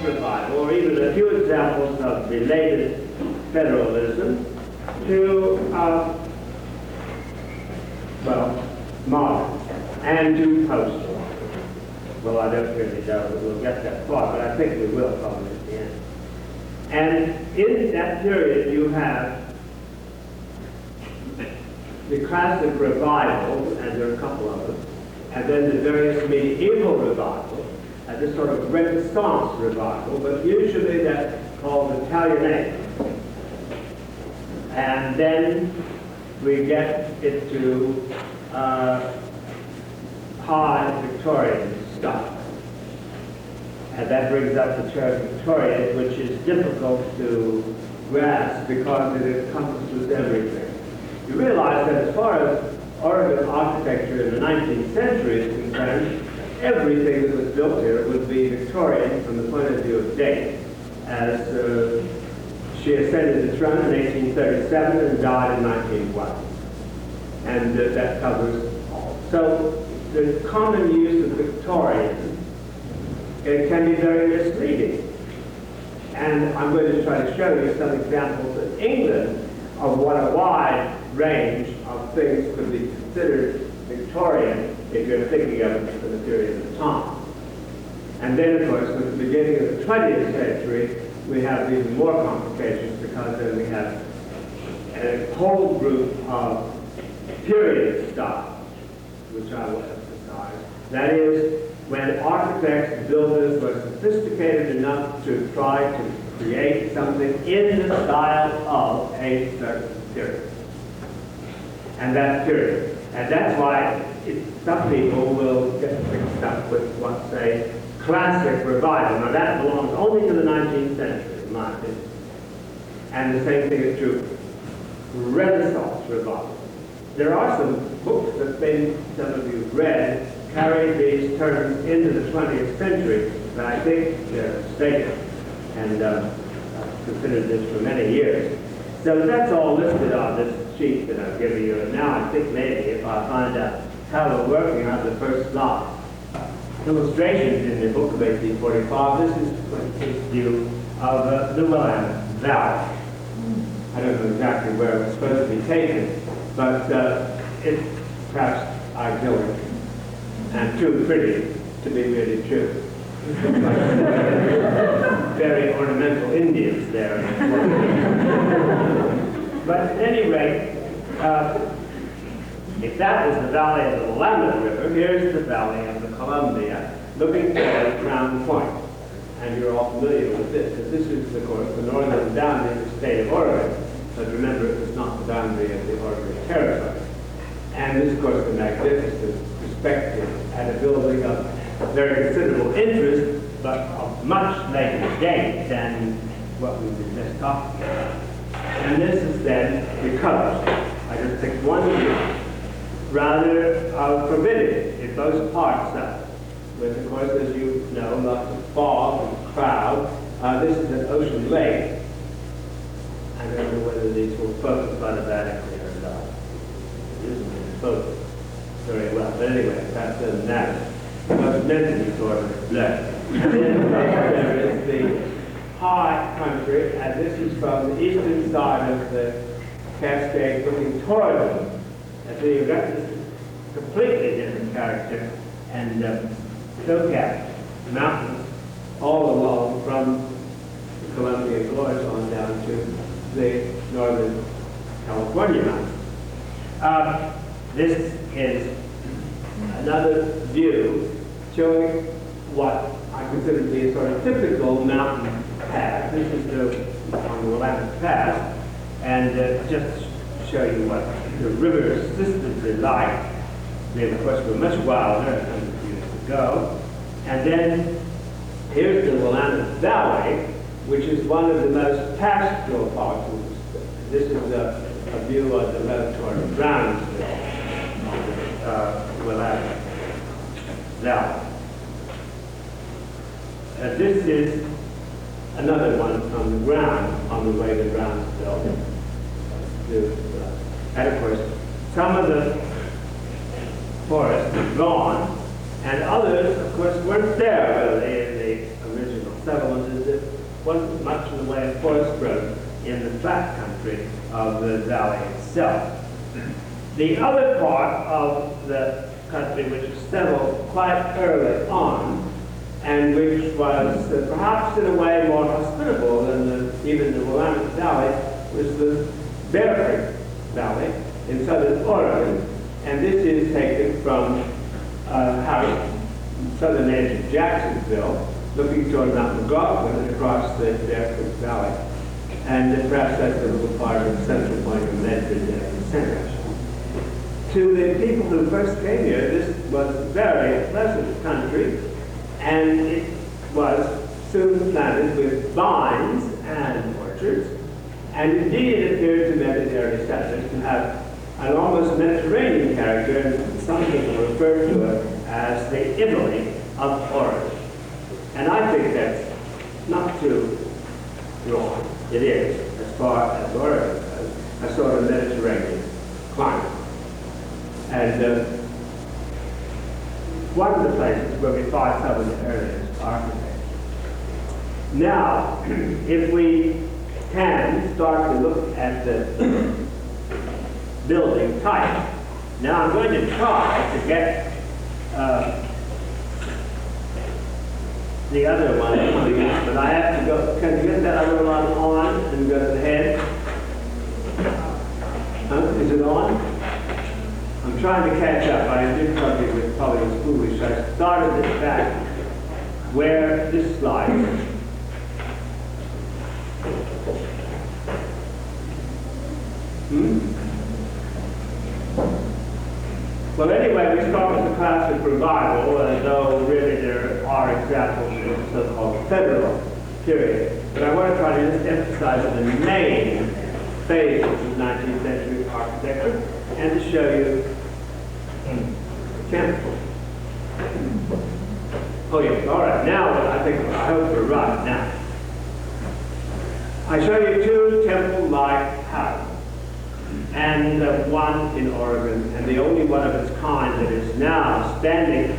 revival, or even a few examples of related federalism, to, well, modern and to post-modern. Well, I don't really know that we'll get that far, but I think we will probably at the end. And in that period, you have the classic revival, and there are a couple of them, and then the various medieval revivals, and this sort of Renaissance revival, but usually that's called Italianate. And then we get into high Victorian stuff. And that brings up the term Victorian, which is difficult to grasp because it encompasses everything. You realize that as far as Oregon architecture in the 19th century is concerned, everything that was built here would be Victorian from the point of view of date, as she ascended the throne in 1837 and died in 1901. And that covers all. So the common use of Victorian, it can be very misleading. And I'm going to try to show you some examples in England of what a wide range of things could be considered Victorian if you're thinking of it for the period of time. And then, of course, with the beginning of the 20th century, we have even more complications because then we have a whole group of period styles, which I will emphasize. That is, when architects and builders were sophisticated enough to try to create something in the style of a certain period. And that period. And that's why some people will get mixed up with what's a classic revival. Now that belongs only to the 19th century, in my opinion. And the same thing is true for Renaissance revival. There are some books that maybe some of you have read carry these terms into the 20th century, but I think they're mistaken. And I've considered this for many years. So that's all listed on this sheet that I've given you. And now I think maybe if I find out how we're working on the first slide. Illustrations in the book of 1845, this is his view of the Willamette Valley. I don't know exactly where it was supposed to be taken, but it's perhaps idyllic and too pretty to be really true. Very ornamental Indians there. But at any rate, if that was the valley of the Willamette River, here's the valley of the Columbia, looking toward Crown Point. And you're all familiar with this, because this is, of course, the northern boundary of the state of Oregon. But remember, it was not the boundary of the Oregon Territory. And this, of course, is a magnificent perspective and a building of very considerable interest, but of much later date than what we were just talking about. And this is then the coast. I just think one view, rather forbidding in most parts of it, with, of course, as you know, lots of fog and cloud. This is an ocean lake. I don't know whether these will focus automatically or not. It isn't focused very well. But anyway, that doesn't matter. It was meant to be sort of blurred. And then there is the high country, and this is from the eastern side of the Cascade looking toward them. And so you've got this completely different character and snow-capped mountains all along from the Columbia Gorge on down to the northern California mountains. This is another view showing what I consider to be a sort of typical mountain path. This is on the Willamette Pass, and just to show you what the river systems are like. They, of course, were much wilder 100 years ago. And then here's the Willamette Valley, which is one of the most pastoral parts of the state. This is a view of the road toward Brownsville, Willamette Valley. This is another one from the ground on the way to Brownsville. And of course, some of the forests are gone, and others, of course, weren't there really in the original settlement. wasn't much in the way of forest growth in the flat country of the valley itself. The other part of the country, which was settled quite early on, and which was perhaps in a way more hospitable than even the Willamette Valley, was the Bear Creek Valley in southern Oregon. And this is taken from a house in the southern edge of Jacksonville, looking toward Mount Mclaughlin and across the Bear Creek Valley. And perhaps that's a little part of the central point of Medford there in the center. To the people who first came here, this was very pleasant country, and it was soon planted with vines and orchards, and indeed it appeared to many early settlers to have an almost Mediterranean character, and some people refer to it as the Italy of Oregon. And I think that's not too wrong. It is, as far as Oregon goes, a sort of Mediterranean climate. And one of the places where we find some of the earliest architecture. Now, if we can start to look at the building type. Now I'm going to try to get the other one, but I have to go. Can you get that other one on and go to the head? Is it on? I'm trying to catch up. I did something that probably was foolish. I started this back where this slide is. Well, anyway, we start with the classic revival, though really there are examples of the so-called federal period. But I want to try to just emphasize the main phase of 19th century architecture and to show you temple. Oh, yes, all right. Now, I hope we're right now. I show you two temple-like houses. And one in Oregon, and the only one of its kind that is now standing,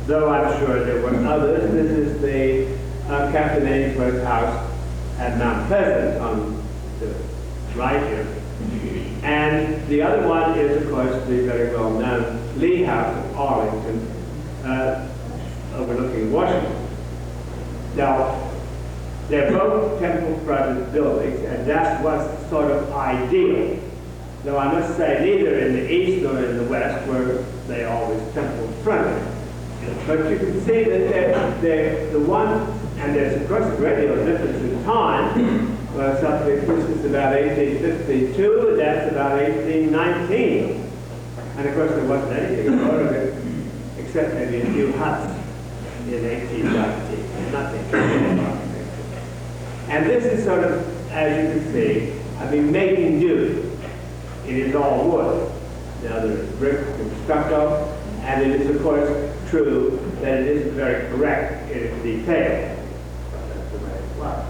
though I'm sure there were others. This is the Captain Ainsworth House at Mount Pleasant on the right here. And the other one is, of course, the very well-known Lee House of Arlington, overlooking Washington. Now, they're both temple-fronted buildings, and that was sort of ideal. Though I must say, neither in the east nor in the west were they always temple-fronted. But you can see that they're the one, and there's of course a great deal of difference in time. Something this is about 1852, and that's about 1819. And of course there wasn't anything in Oregon except maybe a few huts in 1819. Nothing. And this is sort of, as you can see, I mean, making do. It is all wood. Now there's brick and stucco, and it is of course true that it isn't very correct in its detail. That's the way it was.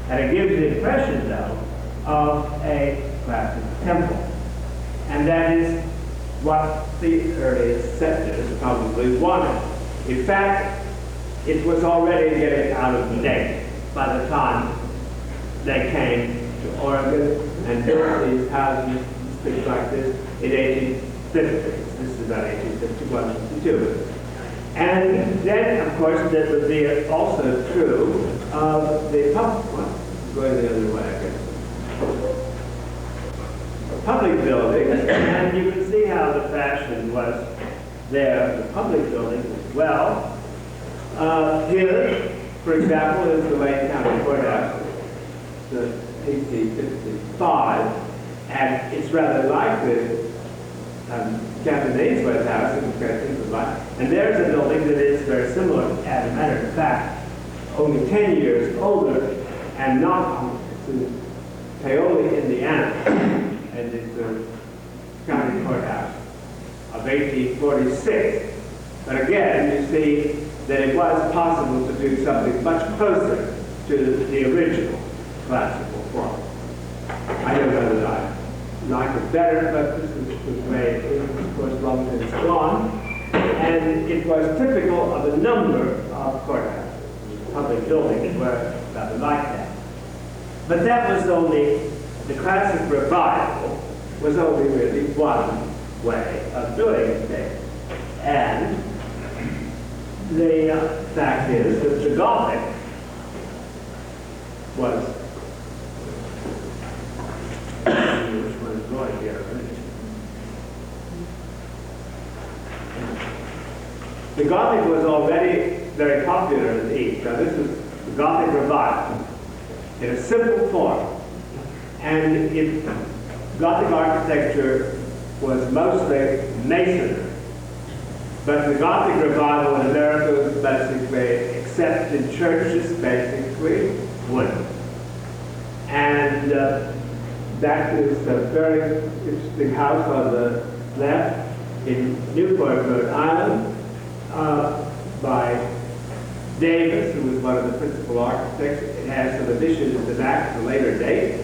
And it gives the impression, though, of a classic temple. And that is what the earliest settlers probably wanted. In fact, it was already getting out of date by the time they came to Oregon and built these houses, things like this, in 1850. This is about 1851, 52. And then, of course, that would be also true of the public one. Going the other way, I guess. Public buildings, and you can see how the fashion was there, the public buildings as well. Here, for example, is the Lake County Courthouse, the 1855. And it's rather like the Captain Ainsworth House, and there's a building that is very similar. As a matter of fact, only 10 years older, and not in Paoli, Indiana, and it's the County Courthouse of 1846. But again, you see that it was possible to do something much closer to the original classical form. I don't know that I like it better, but this is the way it is, of course, long since gone. And it was typical of a number of courthouses. Public buildings were rather like that. But that was only, the classic revival was only really one way of doing things. And the fact is that the Gothic was, which one is going here? The Gothic was already very popular in the East. Now this is the Gothic revival in a simple form. And Gothic architecture was mostly masonry. But the Gothic revival in America was basically, except in churches, basically wood. And that is a very interesting house on the left in Newport, Rhode Island, by Davis, who was one of the principal architects. It has some additions at the back at a later date,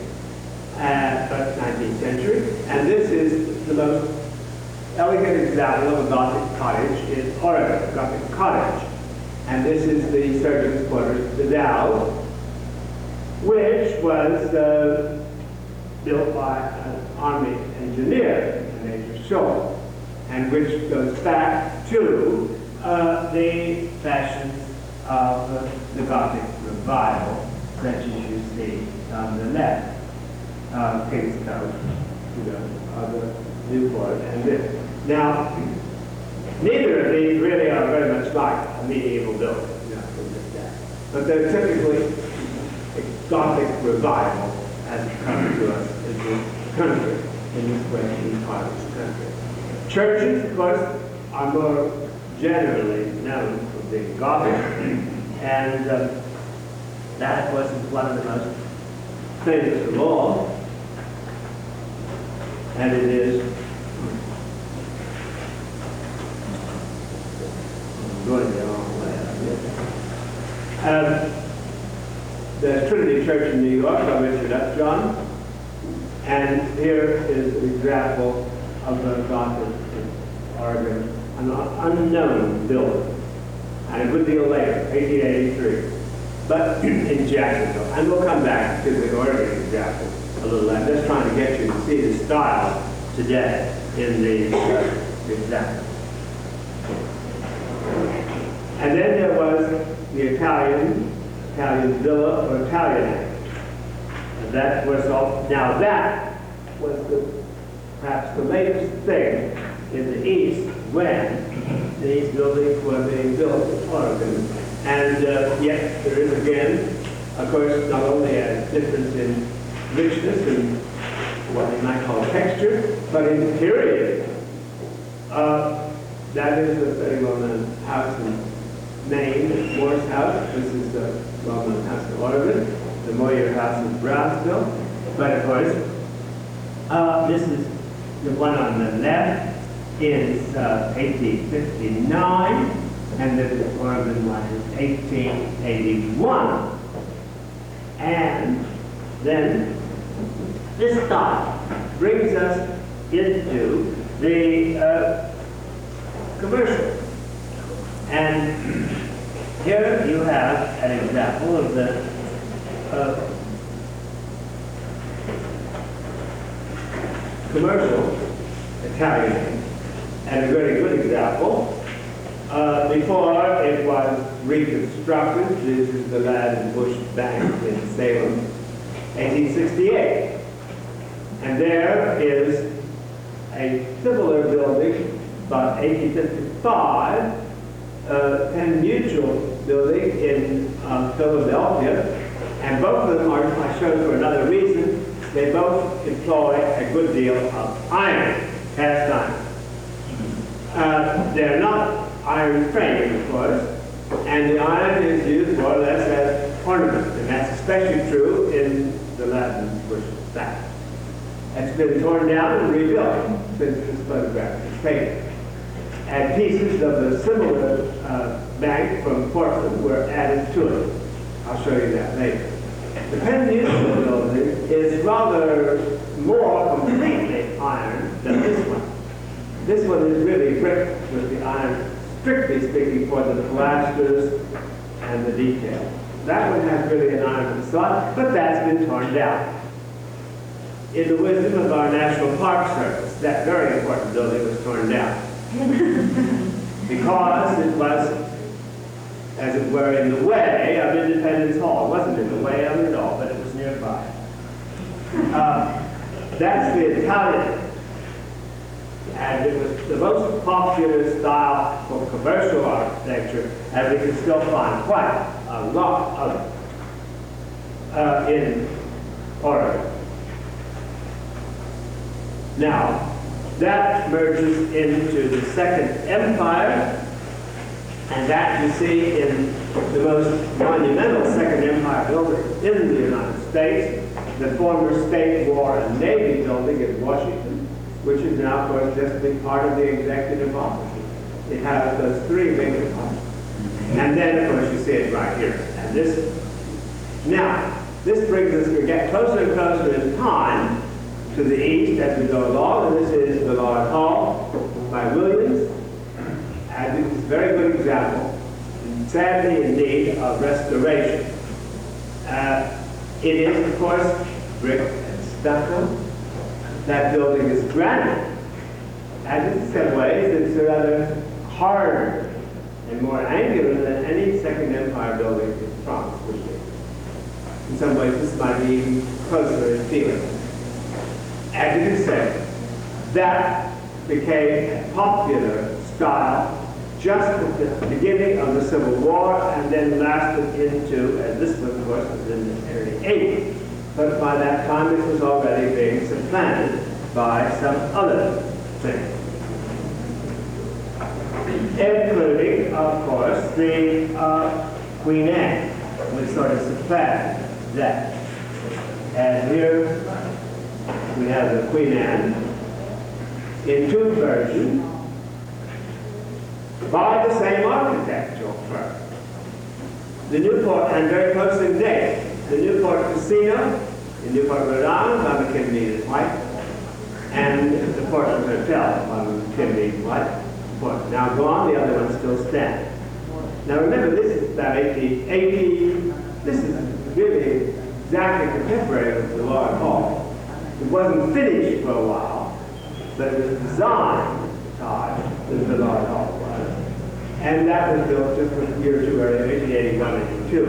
but 19th century. And this is the most elegant example of a Gothic cottage in Oregon, Gothic cottage. And this is the surgeon's quarters, the Dow, which was built by an Army engineer, Major Shaw, and which goes back to the fashions of the Gothic revival, such as you see on the left, King's Coat, of the Newport and this. Now, neither of these really are very much like a medieval building, but they're typically a Gothic revival as it comes to us in this country, in this way, in these parts of the country. Churches, of course, are more generally known for being Gothic, and that, of course, is one of the most famous of all, and it is going the wrong way. The Trinity Church in New York by Richard Upjohn, and here is an example of the Gothic in Oregon, an unknown building, and a good deal later, 1883, but in Jacksonville. And we'll come back to the Oregon example a little later. Just trying to get you to see the style today in the example. And then there was the Italian villa or Italianate. And that was all. Now that was perhaps the latest thing in the East when these buildings were being built in Oregon. And yet there is again, of course, not only a difference in richness and what we might call texture, but in period. That is a very well-known house in Maine, Morse House. This is the well-known house in Oregon, the Moyer House in Brownsville. But of course, this is the one on the left is 1859, and the Oregon one is 1881. And then this style brings us into the commercial. And here you have an example of the commercial Italian, and a very good example. Before it was reconstructed, this is the Land Bush Bank in Salem, 1868. And there is a similar building, about 1855, Penn Mutual building in Philadelphia, and both of them are shown for another reason. They both employ a good deal of iron, cast iron. They're not iron framed, of course, and the iron is used more or less as ornament, and that's especially true in the Latin Bush Bank. It's been torn down and rebuilt since this photograph was taken. And pieces of the similar bank from Portland were added to it. I'll show you that later. The Penn Mutual building is rather more completely iron than this one. This one is really brick with the iron, strictly speaking, for the pilasters and the detail. That one has really an honor facade, but that's been torn down. In the wisdom of our National Park Service, that very important building was torn down. Because it was, as it were, in the way of Independence Hall. It wasn't in the way of it all, but it was nearby. That's the Italian. And it was the most popular style for commercial architecture, and we can still find quite a lot of it in Oregon. Now, that merges into the Second Empire, and that you see in the most monumental Second Empire building in the United States, the former State War and Navy building in Washington, which is now, of course, just a big part of the executive office. It has those three big components. And then, of course, you see it right here. And now, this brings us, we get closer and closer in time to the east as we go along, and this is the Lord Hall by Williams. And this is a very good example, sadly in need of restoration. It is, of course, brick and stucco. That building is granite. And in some ways, it's rather harder and more angular than any Second Empire building in France would be. In some ways, this might be even closer in feeling. As you can say, that became a popular style just at the beginning of the Civil War and then lasted into, and this one, of course, was in the early 80s. But by that time, it was already being supplanted by some other things. Including, of course, the Queen Anne, which sort of supplanted that. And here we have the Queen Anne in two versions by the same architectural firm. The Newport, and very close in date, the Newport Casino in Newport, Rhode Island, by McKinley and White, and the Portland Hotel by McKinley and White. Now gone, the other one still stands. Now remember, this is about 1880. This is really exactly contemporary of the Lord Hall. It wasn't finished for a while, but it was designed at the time as the Lord Hall was. And that was built just a year or two earlier, 1881 and 82.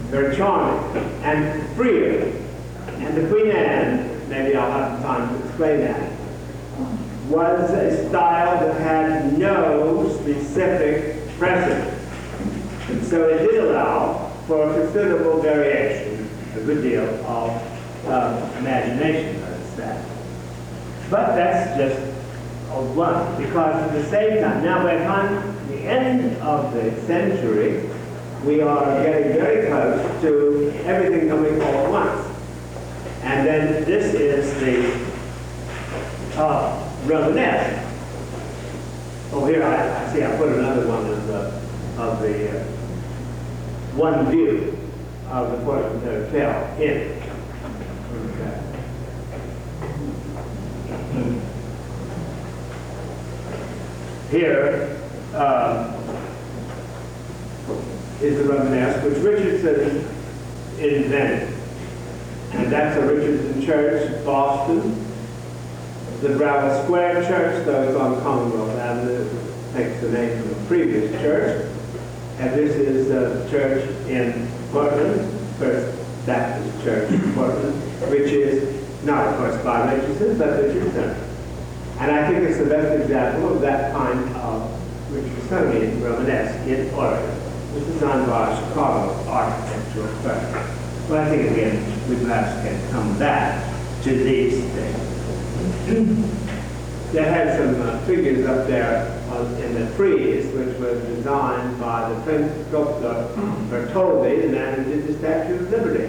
Very charming and freer. And the Queen Anne, maybe I'll have time to explain that, was a style that had no specific precedent. And so it did allow for considerable variation, a good deal of imagination, let us say. But that's just one, because at the same time, now by the time the end of the century, we are getting very close to everything coming all at once. And then this is the Romanesque. Oh, here I see I put another one of the one view of the Portland Hotel in. Okay. Here is the Romanesque, which Richardson invented. And that's a Richardson Church, Boston. The Brownsville Square Church, though it's on Commonwealth Avenue, takes the name from a previous church. And this is the church in Portland, First Baptist Church in Portland, which is not, of course, by Richardson, but Richardson. And I think it's the best example of that kind of Richardsonian Romanesque in Oregon, which is designed by a Chicago architectural firm. Well, I think again, we perhaps can come back to these things. They had some figures up there in the frieze, which was designed by the French sculptor Bertoldi, the man who did the Statue of Liberty.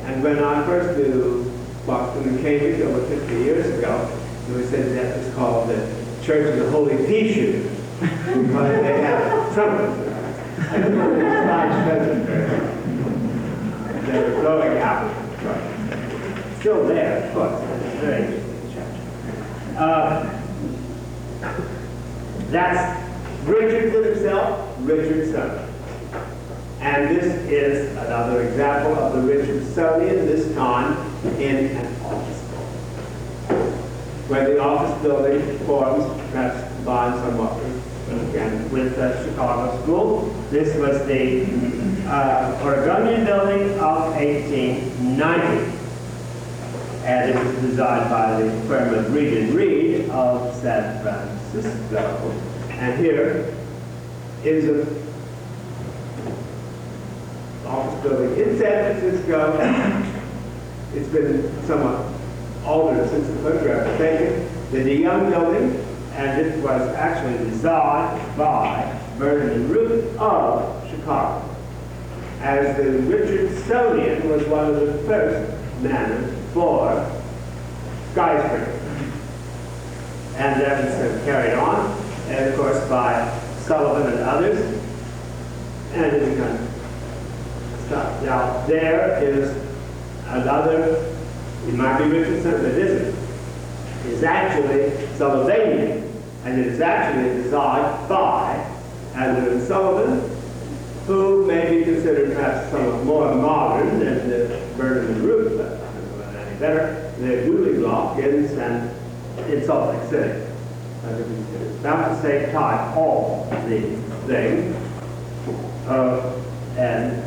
And when I first knew Boston and Cambridge over 50 years ago, it was said that was called the Church of the Holy Pea Shooters, because they had trumpets. And they were blowing out. Still there, of course. It's very interesting chapter. That's Richardson himself, Richardson. And this is another example of the Richardsonian, this time in an office building, where the office building forms, perhaps combines somewhat with the Chicago School. This was the Oregonian building of 1890. And it was designed by the firm of Reed & Reed of San Francisco. And here is an office building in San Francisco. It's been somewhat altered since the photograph was taken. The DeYoung building, and it was actually designed by Vernon and Ruth of Chicago, as the Richardsonian was one of the first manners for skyscrapers. And that was carried on, and of course by Sullivan and others, and it becomes stopped. Now there is another, it might be Richardson, but it isn't. It's actually Sullivanian, and it is actually designed by Adler and Sullivan, who may be considered perhaps somewhat more modern than the Vernon and Ruth, but I don't know any better. They're Dooley Block in Salt Lake City. About the same time, all these things, and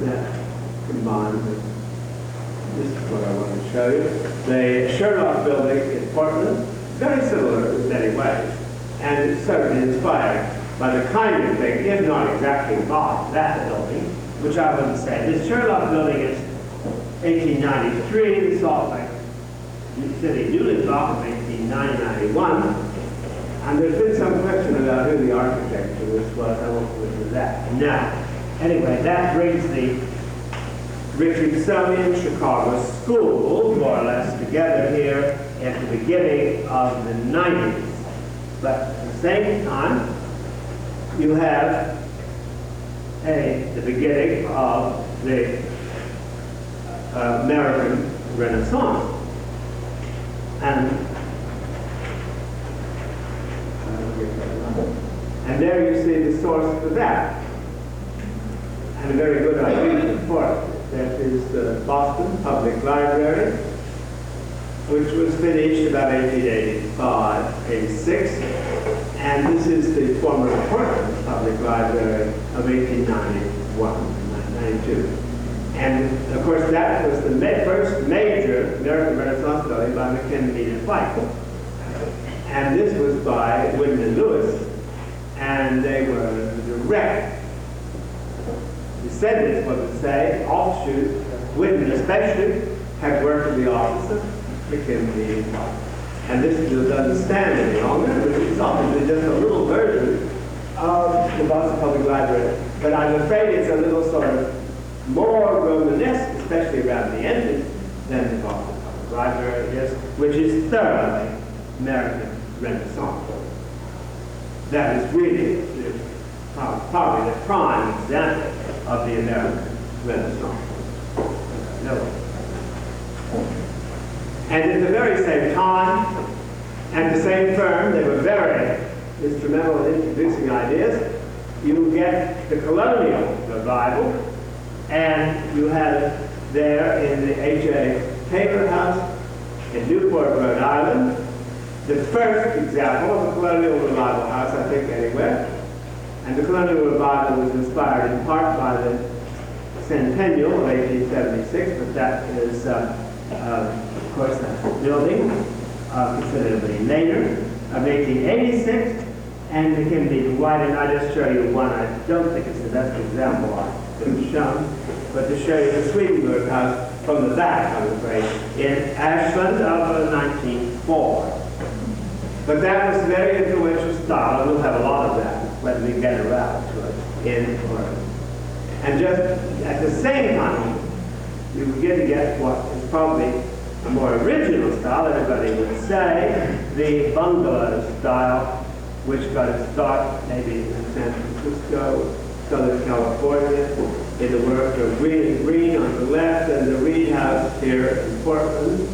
that combined with, this is what I want to show you. The Sherlock building in Portland, very similar in many ways, and it's certainly inspired by the kind of thing, if not exactly by that building, which I wouldn't say. This Sherlock building is 1893, the Salt Lake City Dooley Block of 1891, and there's been some question about who the architect of this was. I won't go into that now. Anyway, that brings the Richardsonian Chicago School, more or less, together here at the beginning of the 90s. But at the same time, you have the beginning of the American Renaissance. And there you see the source for that. And a very good idea for it. That is the Boston Public Library, which was finished about 1885, 86. And this is the former Portland Public Library of 1891, 92. And of course, that was the first major American Renaissance building by McKinley and White. And this was by Whitman and Lewis, and they were direct descendants, what would say, offshoot. Whitman especially had worked in the office of McKinley and White. And this doesn't stand any longer, but it's obviously just a little version of the Boston Public Library. But I'm afraid it's a little sort of more Romanesque, especially around the entrance, than the Boston Public Library is, which is thoroughly American Renaissance. That is really probably the prime example of the American Renaissance. No. And at the very same time, and the same firm, they were very instrumental in introducing ideas. You get the colonial revival, and you have it there in the H.A. Taylor House in Newport, Rhode Island. The first example of a colonial revival house, I think, anywhere. And the colonial revival was inspired in part by the centennial of 1876, but that is, of course, that building considerably later, of 1886, and McKinley and White. And I just show you one. I don't think it's the best example I've been shown, but to show you the Swedenborg House from the back, I'm afraid, in Ashland of 1904. But that was a very influential style, and we'll have a lot of that when we get around to it in Oregon. And just at the same time, you begin to get what is probably a more original style, everybody would say, the bungalow style, which got its start maybe in San Francisco, Southern California, in the work of Green on the left, and the Reed House here in Portland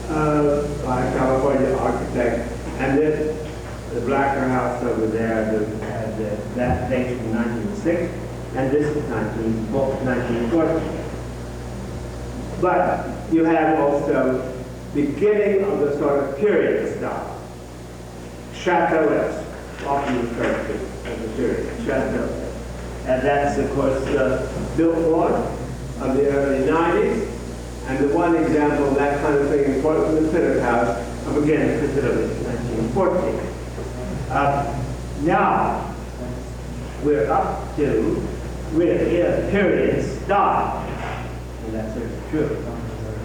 by a California architect. And then the Blacker House over there that dates from 1906. and this is 1914. But you have also beginning of the sort of period style. Chateauesque, often referred to as the period, Chateauesque. And that's, of course, the billboard of the early 90s. And the one example of that kind of thing in Portland, the Pittard House, of again, considerably 1914. Now, we're up to really a period style. And that's certainly true.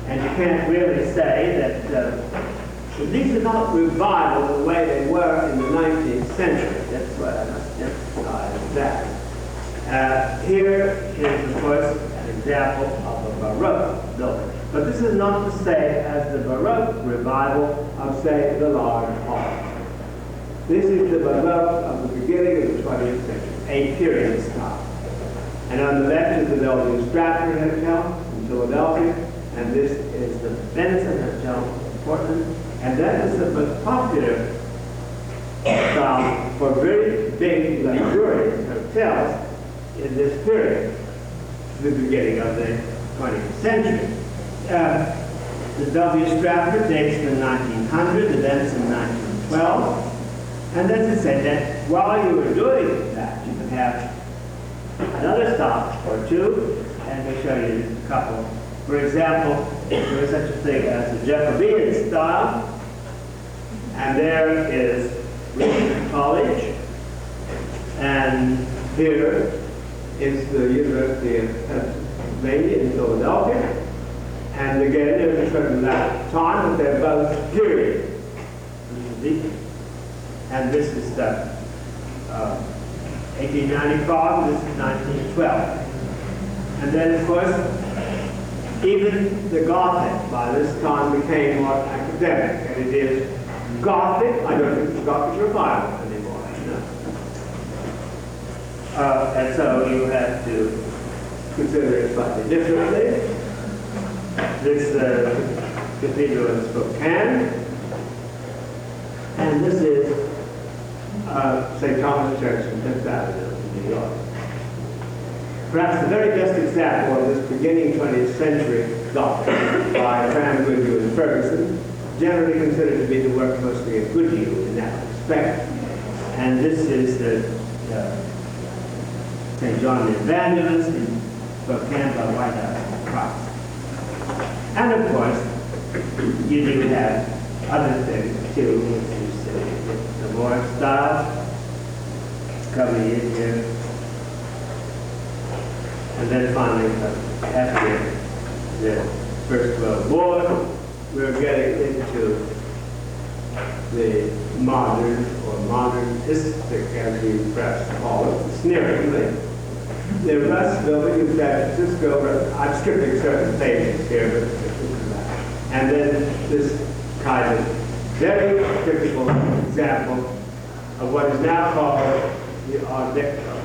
And you can't really say that these are not revival the way they were in the 19th century. That's what I must emphasize that. Here is, of course, an example of a Baroque building. But this is not the same as the Baroque revival of, say, the Large Hall. This is the Baroque of the beginning of the 20th century, a period style. And on the left is the W. Stratford Hotel in Philadelphia, and this is the Benson Hotel in Portland, and that is the most popular style for very big, luxurious hotels in this period, the beginning of the 20th century. The W. Stratford dates from 1900, the Benson 1912, and then to say that while you were doing that, you can have another stop or two, and we'll show you just a couple. For example, there is such a thing as the Jacobean style, and there is Regent College, and here is the University of Pennsylvania in Philadelphia, and again there's a certain amount of time, but they're both period. And this is the 1895, this is 1912. And then, of course, even the Gothic by this time became more academic, and it is Gothic. I don't think it's Gothic revival anymore. No. And so you have to consider it slightly differently. This cathedral in Spokane, and this is St. Thomas Church in Fifth Avenue in New York. Perhaps the very best example of this beginning 20th century Gothic by Graham Goodhue and Ferguson, generally considered to be the work mostly of Goodhue in that respect. And this is the St. John the Evangelist in Spokane by White House Cross. And of course, you do have other things too, which is the more style coming in here. And then finally, after the First World War, we're getting into the modern or modernistic, as we perhaps call it, sneeringly. The Russ building in San Francisco, I'm skipping certain pages here, but and then this kind of very typical example of what is now called the Art Deco.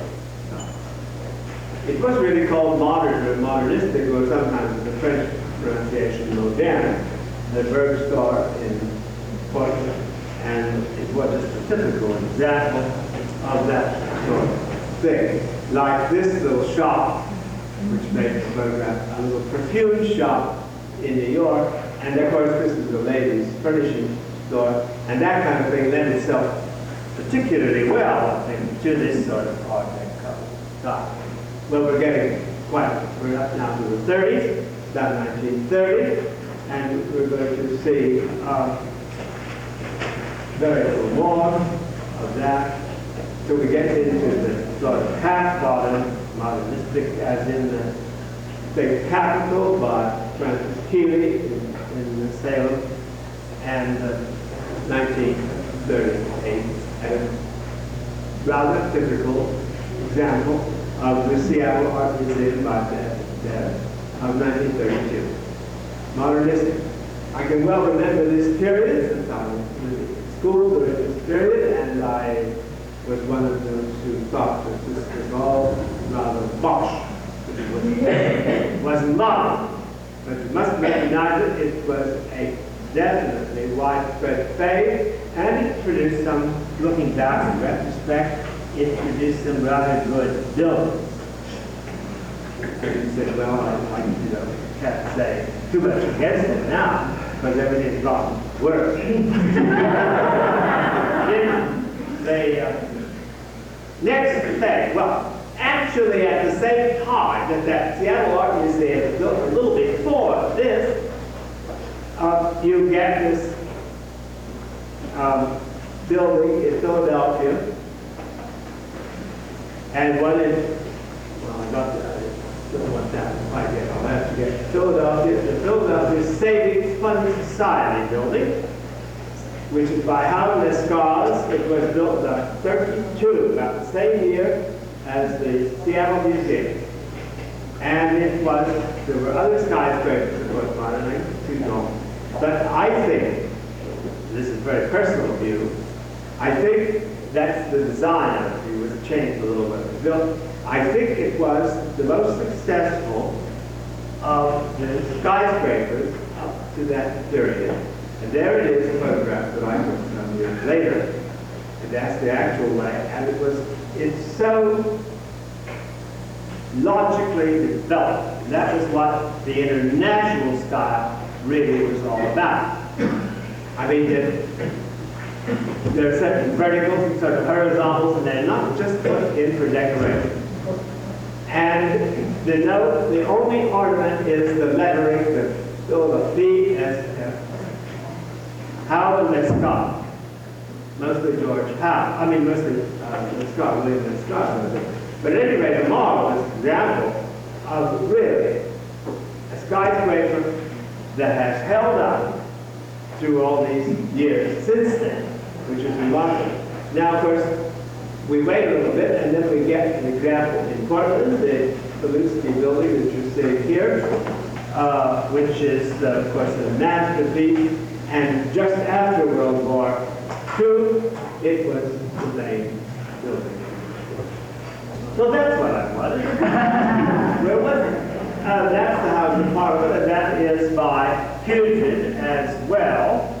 It was really called modern or modernistic, or sometimes the French pronunciation moderne, the Bergstore in Portland, and it was just a typical example of that sort of thing. Like this little shop, which makes a photograph, a little perfume shop in New York, and of course this is a ladies' furnishing store, and that kind of thing lent itself particularly well, I think, to this sort of Art Deco style. Well, we're up now to the 30s, about 1930, and we're going to see very little more of that. So we get into the sort of half-modern, modernistic, as in the State Capitol by Francis Keeley in Salem, and 1938, and rather typical example of the Seattle Art Museum by Deb of 1932. Modernistic. I can well remember this period since I was in school during this period, and I was one of those who thought that this was all rather bosh. It wasn't modern, but you must recognize it. It was a definitely widespread phase, and it produced some, looking back in retrospect, it produced some rather good buildings. So you said, well, I can't say too much against it now, because everything's gotten worse. Next thing, well, actually at the same time that Seattle Art Museum was built a little before this, you get this building in Philadelphia, and one in, well, I don't want that quite yet. I'll have to get Philadelphia, the Philadelphia Savings Fund Society building, which is by Howard Lescars. It was built in 1932, about the same year as the Seattle Museum. And there were other skyscrapers, of course, not too long. But I think, this is a very personal view, I think that's the design of it. It was changed a little bit. Built, I think it was the most successful of the skyscrapers up to that period. And there it is, a photograph that I took some years later. And that's the actual way. And it's so logically developed. And that was what the international style really was all about. I mean, there are certain verticals and certain horizontals, and they're not just put in for decoration. And the only ornament is the lettering, the feet as Howard Lescars, mostly George Howe. I mean, mostly Lescars, William Lescars. But at any rate, a marvelous example of really a skyscraper that has held up through all these years since then, which is remarkable. Now, of course, we wait a little bit, and then we get an example in Portland, the Felicity building that you're seeing here, which is, of course, a masterpiece. And just after World War II, it was the main building. So that's what I wanted. Where was it? That's the House of Parliament, and that is by Eugene as well.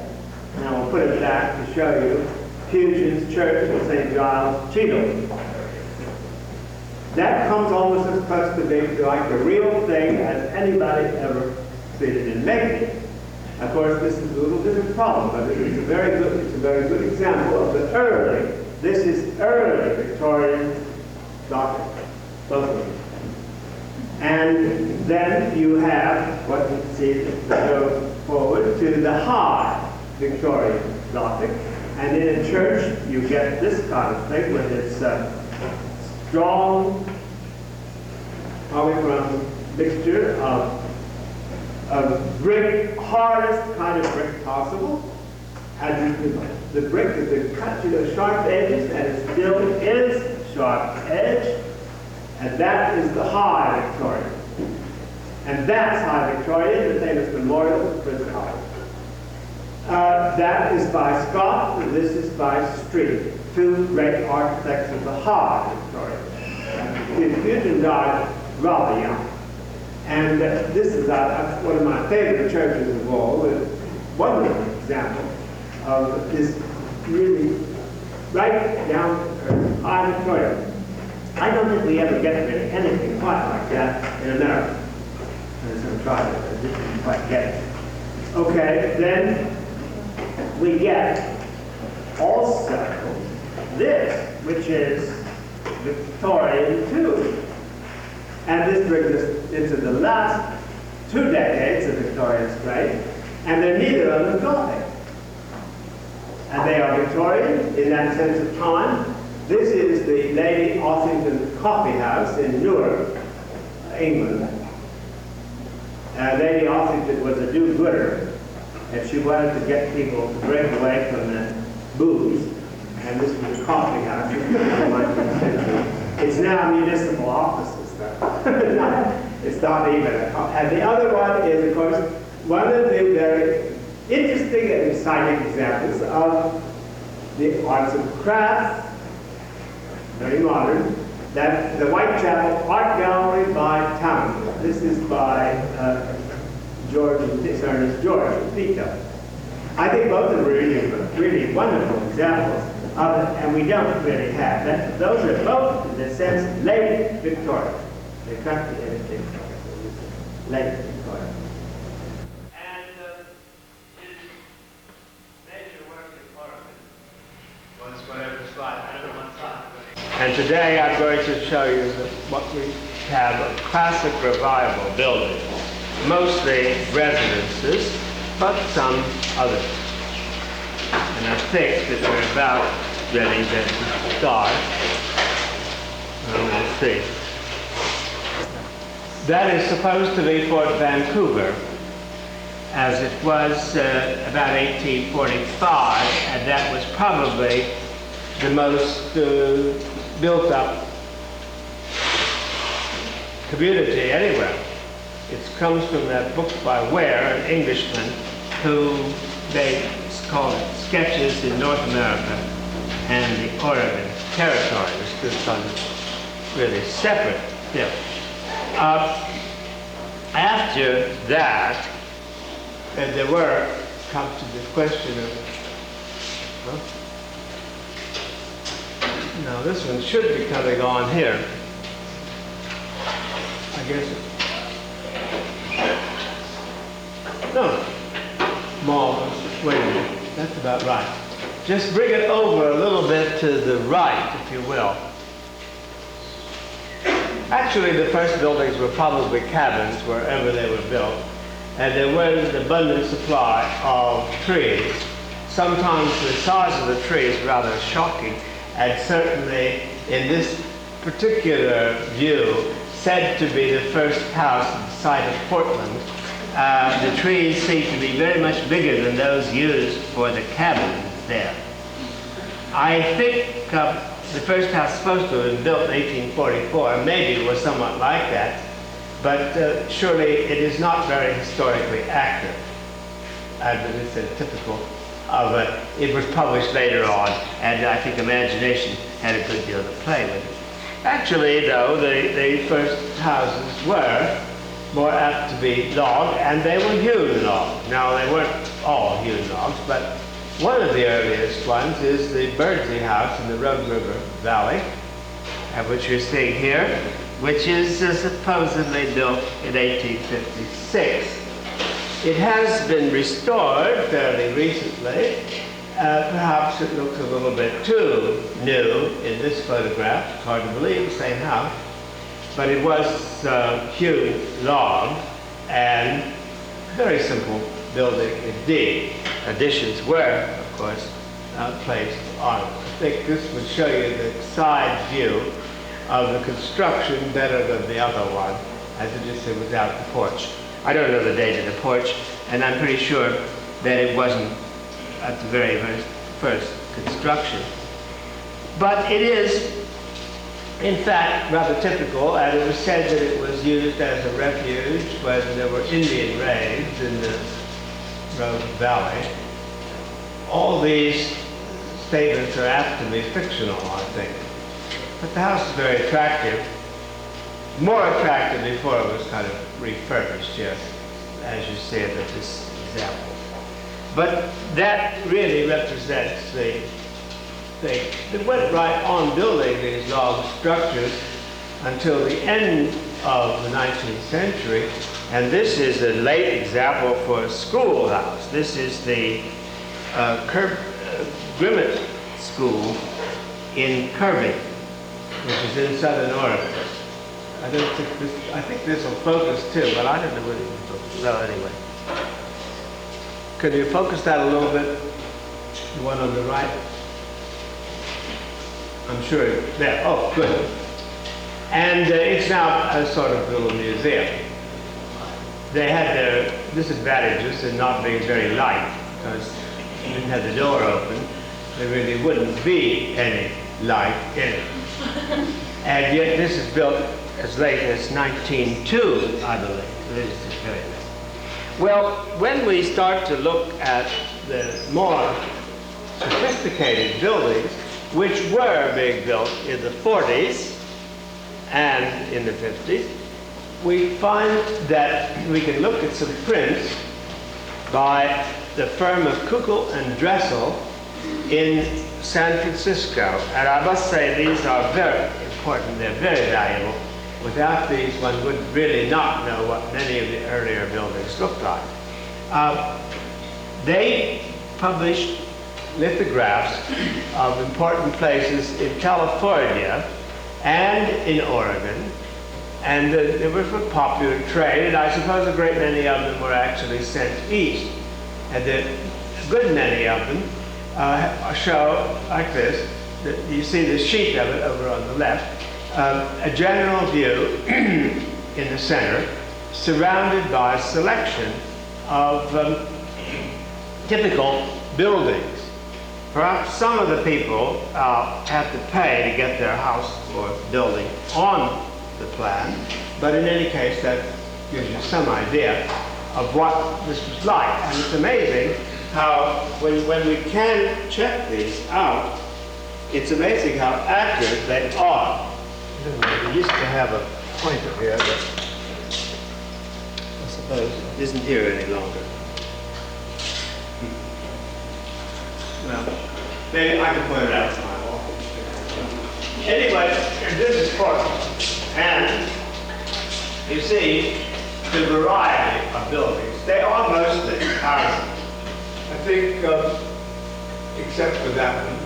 Now we'll put it back to show you Eugene's Church of St. Giles, Cheadle. That comes almost as close to being like the real thing as anybody ever succeeded in making. Of course, this is a little different problem, but it's a very good example of the early. This is early Victorian Gothic, both of them. And then you have what you see to go forward to the high Victorian Gothic. And in a church, you get this kind of thing with its strong polychrome mixture of brick, hardest kind of brick possible. And the brick has been cut to the sharp edges, and it still is sharp edge. And that is the high Victorian. And that's high Victorian, the famous memorial to Prince Albert. That is by Scott, and this is by Street, two great architects of the high Victorian. Eugene died rather young. And this is one of my favorite churches of all, a wonderful example of this really right down to earth high Victorian. I don't think we ever get really anything quite like that in America. I'm going to try it, I didn't quite get it. Okay, then we get also this, which is Victorian too. And this brings us into the last 2 decades of Victorian strength, and they're neither of them Gothic. And they are Victorian in that sense of time. This is the Lady Ossington Coffee House in Newark, England. Lady Ossington was a do-gooder, and she wanted to get people to break away from the booze. And this was a coffee house. It's now municipal offices, though. It's not even a coffee. And the other one is, of course, one of the very interesting and exciting examples of the arts and crafts, very modern, that the Whitechapel Art Gallery by Townsend. This is by Ernest George of Pico. I think both of them are really wonderful examples of it, and we don't really have that. Those are both, in a sense, late Victorian. They can't be anything legacy part. And his major work in Oregon was whatever slide, I don't know what slide. And today I'm going to show you what we have a classic revival building, mostly residences, but some others. And I think that we're about ready to start. We'll see. That is supposed to be Fort Vancouver, as it was about 1845, and that was probably the most built-up community anywhere. It comes from that book by Ware, an Englishman, who they called it Sketches in North America and the Oregon Territory, which stood on really separate field. After that, there were, come to the question of, now this one should be coming on here. I guess. No. More. Wait a minute. That's about right. Just bring it over a little bit to the right, if you will. Actually, the first buildings were probably cabins wherever they were built, and there was an abundant supply of trees. Sometimes the size of the trees is rather shocking, and certainly in this particular view, said to be the first house at the site of Portland, the trees seem to be very much bigger than those used for the cabins there. I think the first house supposed to have been built in 1844, maybe it was somewhat like that, but surely it is not very historically accurate. But it's a typical of it was published later on, and I think imagination had a good deal to play with it. Actually, though, the first houses were more apt to be log, and they were hewn log. Now, they weren't all hewn logs, but one of the earliest ones is the Birdsey House in the Rogue River Valley, which you're seeing here, which is supposedly built in 1856. It has been restored fairly recently. Perhaps it looks a little bit too new in this photograph. It's hard to believe, the same house. But it was hewn log and very simple building indeed. Additions were, of course, placed on it. I think this would show you the side view of the construction better than the other one, as it just without the porch. I don't know the date of the porch, and I'm pretty sure that it wasn't at the very first construction. But it is, in fact, rather typical, and it was said that it was used as a refuge when there were Indian raids in the Rogue Valley. All these statements are apt to be fictional, I think. But the house is very attractive. More attractive before it was kind of refurbished, yes, as you see it at this example. But that really represents the thing. They went right on building these log structures until the end of the 19th century. And this is a late example for a schoolhouse. This is the Grimmett School in Kirby, which is in southern Oregon. I think this will focus too, but I don't know whether it will focus. So anyway. Could you focus that a little bit? The one on the right? I'm sure it's there. Oh, good. And it's now a sort of little museum. They had their disadvantages in not being very light, because you didn't have the door open. There really wouldn't be any light in it. And yet this is built as late as 1902, I believe. So this is very late. Well, when we start to look at the more sophisticated buildings, which were being built in the 40s and in the 50s, we find that we can look at some prints by the firm of Kuckel and Dressel in San Francisco. And I must say these are very important, they're very valuable. Without these, one would really not know what many of the earlier buildings looked like. They published lithographs of important places in California and in Oregon, and they were for popular trade, and I suppose a great many of them were actually sent east. And a good many of them show, like this, you see the sheet of it over on the left, a general view in the center, surrounded by a selection of typical buildings. Perhaps some of the people had to pay to get their house or building on the plan, but in any case, that gives you some idea of what this was like. And it's amazing how, when we can check these out, it's amazing how accurate they are. We used to have a pointer here, but I suppose it isn't here any longer. Well, maybe I can point it out to my wall. Anyway, this is Portland. And you see the variety of buildings. They are mostly houses. I think, except for that one, I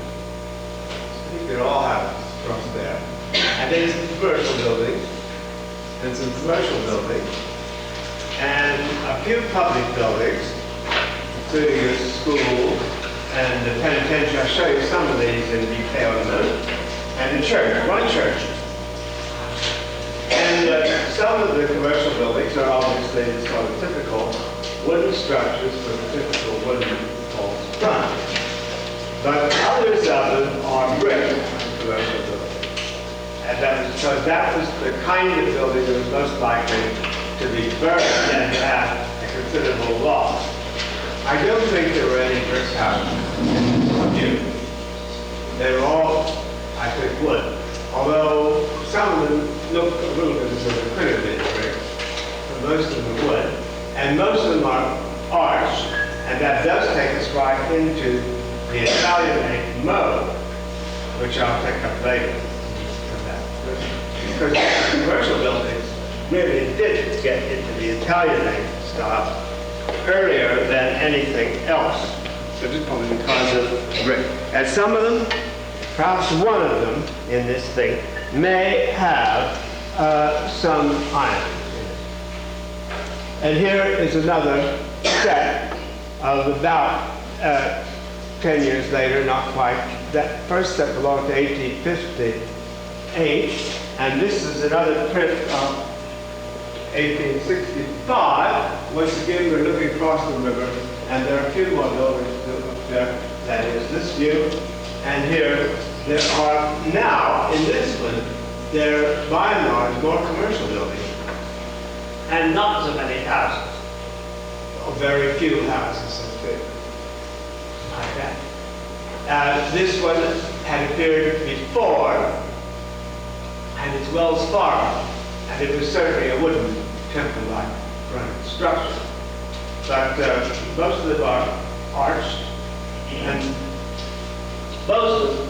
think they're all houses across there. And then some commercial buildings, and some commercial buildings, and a few public buildings, including a school and the penitentiary. I'll show you some of these in detail in a minute. And a church, one church. And some of the commercial buildings are obviously the sort of typical wooden structures with a typical wooden false front. But others of them are brick commercial buildings. And that was because that was the kind of building that was most likely to be burned and to have a considerable loss. I don't think there were any brick houses here. They were all, I think, wood. Although some of them look a little bit as though they could have been brick, but most of them are wood. And most of them are arched, and that does take us right into the Italianate mode, which I'll pick up later. Because commercial buildings really did get into the Italianate style earlier than anything else. So just probably because of brick. And some of them, perhaps one of them in this thing, may have some iron in it. And here is another set of about 10 years later, not quite. That first set belonged to 1858, and this is another print of 1865. Once again, we're looking across the river, and there are a few more buildings up there. That is this view. And here, there are now, in this one, there are by and large more commercial buildings. And not so many houses. Or very few houses, like that. This one had appeared before, and it's Wells Fargo. And it was certainly a wooden temple-like front structure. But most of them are arched, and most of them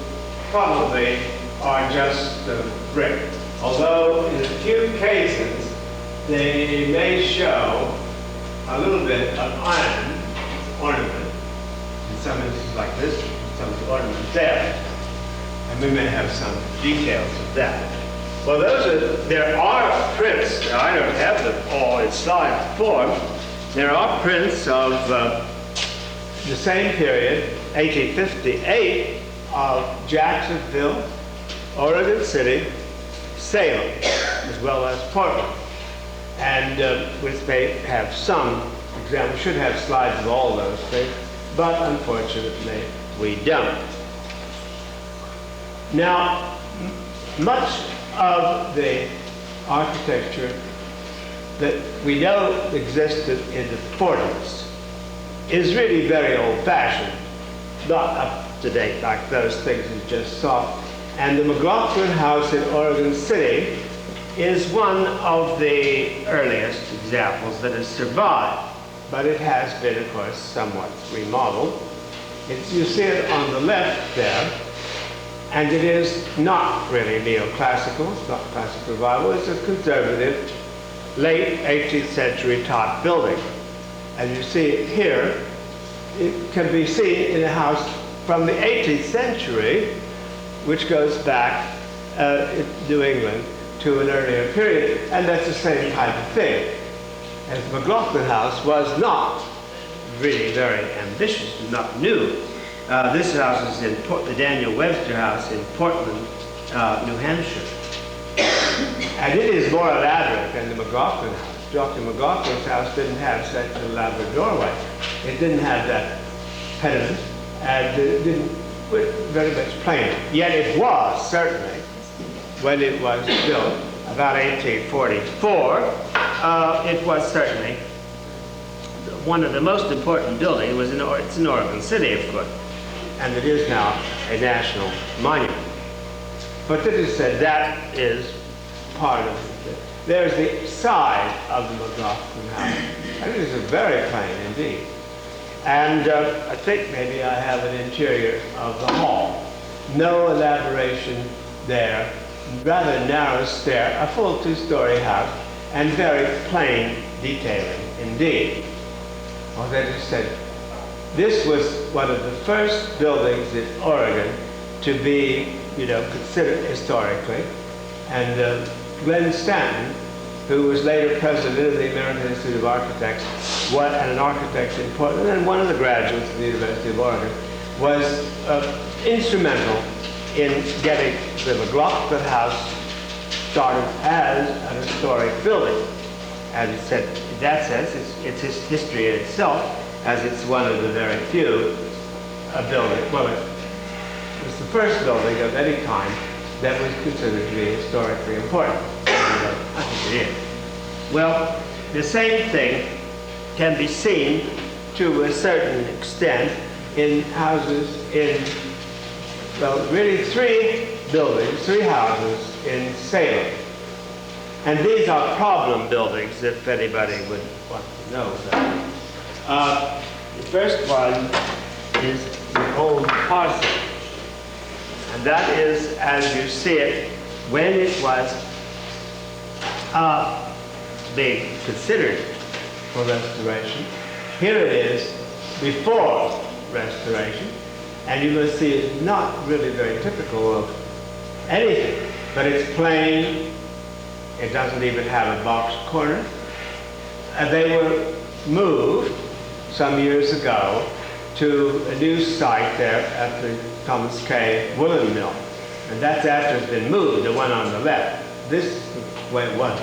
probably are just brick. Although in a few cases, they may show a little bit of iron ornament. In some instances like this, some ornament there. And we may have some details of that. Well, there are prints. Now, I don't have them all in slide form. There are prints of the same period, 1858, of Jacksonville, Oregon City, Salem, as well as Portland. And which may have some examples, should have slides of all those things, but unfortunately, we don't. Now, much of the architecture that we know existed in the 40s is really very old-fashioned, not up to date like those things you just saw. And the Mclaughlin House in Oregon City is one of the earliest examples that has survived, but it has been, of course, somewhat remodeled. You see it on the left there, And it is not really neoclassical, it's not classic revival, it's a conservative, late 18th century type building. And you see it here, it can be seen in a house from the 18th century, which goes back in New England to an earlier period, and that's the same type of thing. As Mclaughlin House was not really very ambitious, not new. This house is in the Daniel Webster House in Portland, New Hampshire. And it is more elaborate than the Mclaughlin House. Dr. McLaughlin's house didn't have such an elaborate doorway. It didn't have that pediment, and it didn't, very much plain. Yet it was, certainly, when it was built, about 1844, it was certainly one of the most important buildings. It's in Oregon City, of course, and it is now a national monument. But this is said that is part of it. There's the side of the Mclaughlin House, and it is very plain indeed. And I think maybe I have an interior of the hall. No elaboration there. Rather narrow stair, a full two-story house, and very plain detailing indeed. Well, they just said, this was one of the first buildings in Oregon to be, considered historically. And Glenn Stanton, who was later president of the American Institute of Architects, and an architect in Portland, and one of the graduates of the University of Oregon, was instrumental in getting the Mclaughlin House started as an historic building. As it said, in that sense, it's its history in itself, as it's one of the very few buildings. Well, it was the first building of any kind that was considered to be historically important. I think it is. Well, the same thing can be seen to a certain extent in houses in, well, really three houses in Salem. And these are problem buildings, if anybody would want to know that. The first one is the old parsonage. And that is, as you see it, when it was being considered for restoration. Here it is before restoration. And you will see it's not really very typical of anything, but it's plain. It doesn't even have a box corner. And they were moved some years ago to a new site there at the Thomas K. Woolen Mill. And that's after it's been moved, the one on the left. This is the way it was.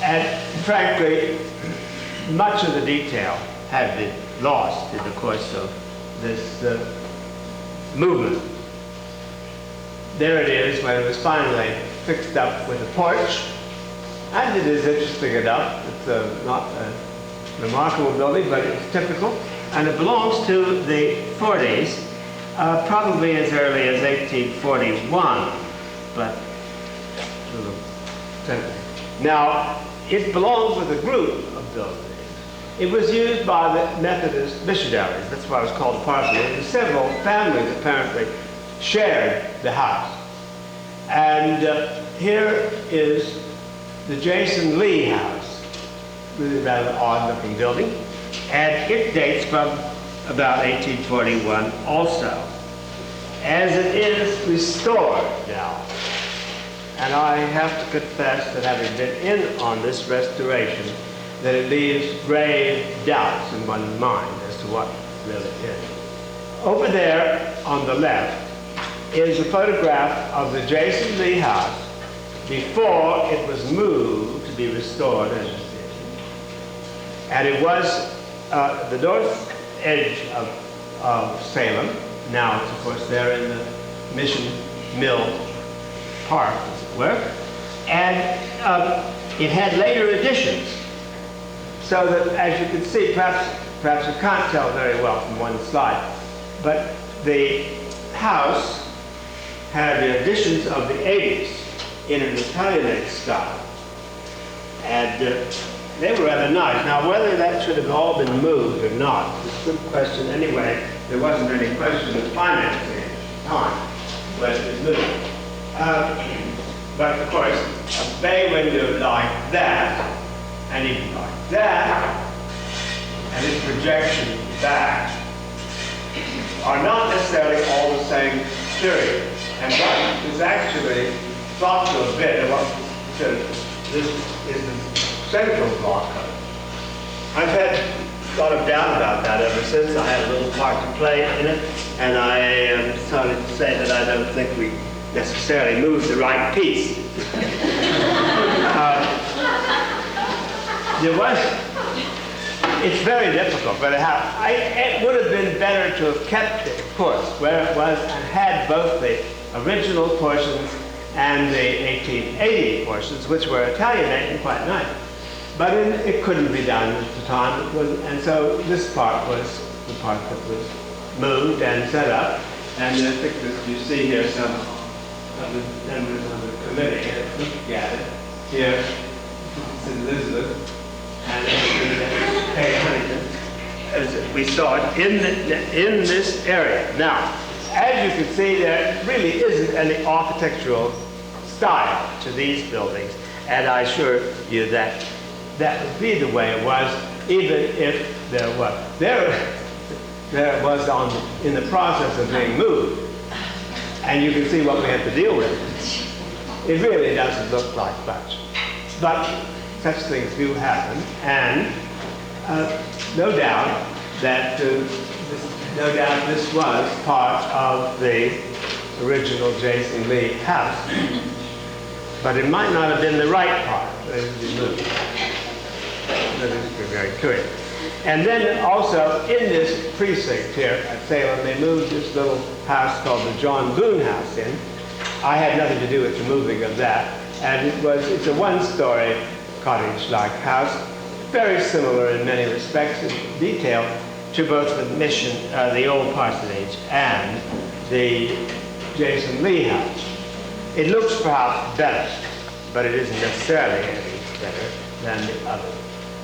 And frankly, much of the detail had been lost in the course of this movement. There it is when it was finally fixed up with a porch. And it is interesting enough. It's not a remarkable building, but it's typical. And it belongs to the 40s, probably as early as 1841. But now, it belonged with a group of buildings. It was used by the Methodist missionaries. That's why it was called a parsonage. And several families apparently shared the house. And here is the Jason Lee House, really rather odd-looking building, and it dates from about 1841 also, as it is restored now. And I have to confess that having been in on this restoration, that it leaves grave doubts in one's mind as to what really is. Over there on the left is a photograph of the Jason Lee House before it was moved to be restored as you see. And it was the north edge of Salem. Now it's, of course, there in the Mission Mill Park, as it were. And it had later additions. So that, as you can see, perhaps you can't tell very well from one slide, but the house had the additions of the 80s in an Italianate style. And they were rather nice. Now, whether that should have all been moved or not is a good question. Anyway, there wasn't any question of financing at the time when it was moved. But of course, a bay window like that, and even like that, and its projection back, are not necessarily all the same period. And what is actually thought to have been, what this is the central block of it. I've had a lot of doubt about that ever since. I had a little part to play in it, and I started to say that I don't think we necessarily moved the right piece. It's very difficult, but it would have been better to have kept it, of course, where it was and had both the original portions and the 1880 portions, which were Italianate and quite nice. But it couldn't be done at the time, and so this part was the part that was moved and set up. And I think that you see here some of the members of the committee looking at it. Here, it's Elizabeth and Kay Huntington, as we saw it in this area. Now, as you can see, there really isn't any architectural style to these buildings, and I assure you that that would be the way it was, even if there was. There it was in the process of being moved, and you can see what we had to deal with. It really doesn't look like much, but such things do happen, and no doubt that this was part of the original Jason Lee house, but it might not have been the right part that it was moved. That is very curious. And then also in this precinct here at Salem, they moved this little house called the John Boone House in. I had nothing to do with the moving of that, and it's a one-story cottage-like house, very similar in many respects in detail to both the mission, the old parsonage, and the Jason Lee house. It looks perhaps better, but it isn't necessarily any better than the other.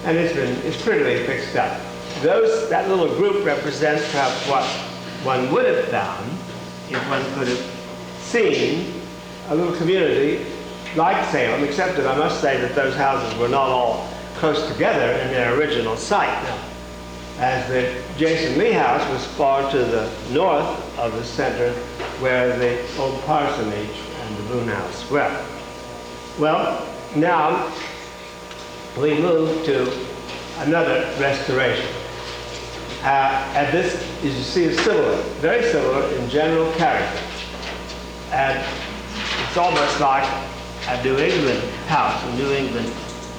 And it's prettily fixed up. That little group represents perhaps what one would have found if one could have seen a little community like Salem, except that I must say that those houses were not all close together in their original site. Now, as the Jason Lee house was far to the north of the center where the old parsonage and the Boone house were. Well, now we move to another restoration. And this, as you see, is similar, very similar in general character. And it's almost like a New England house, a New England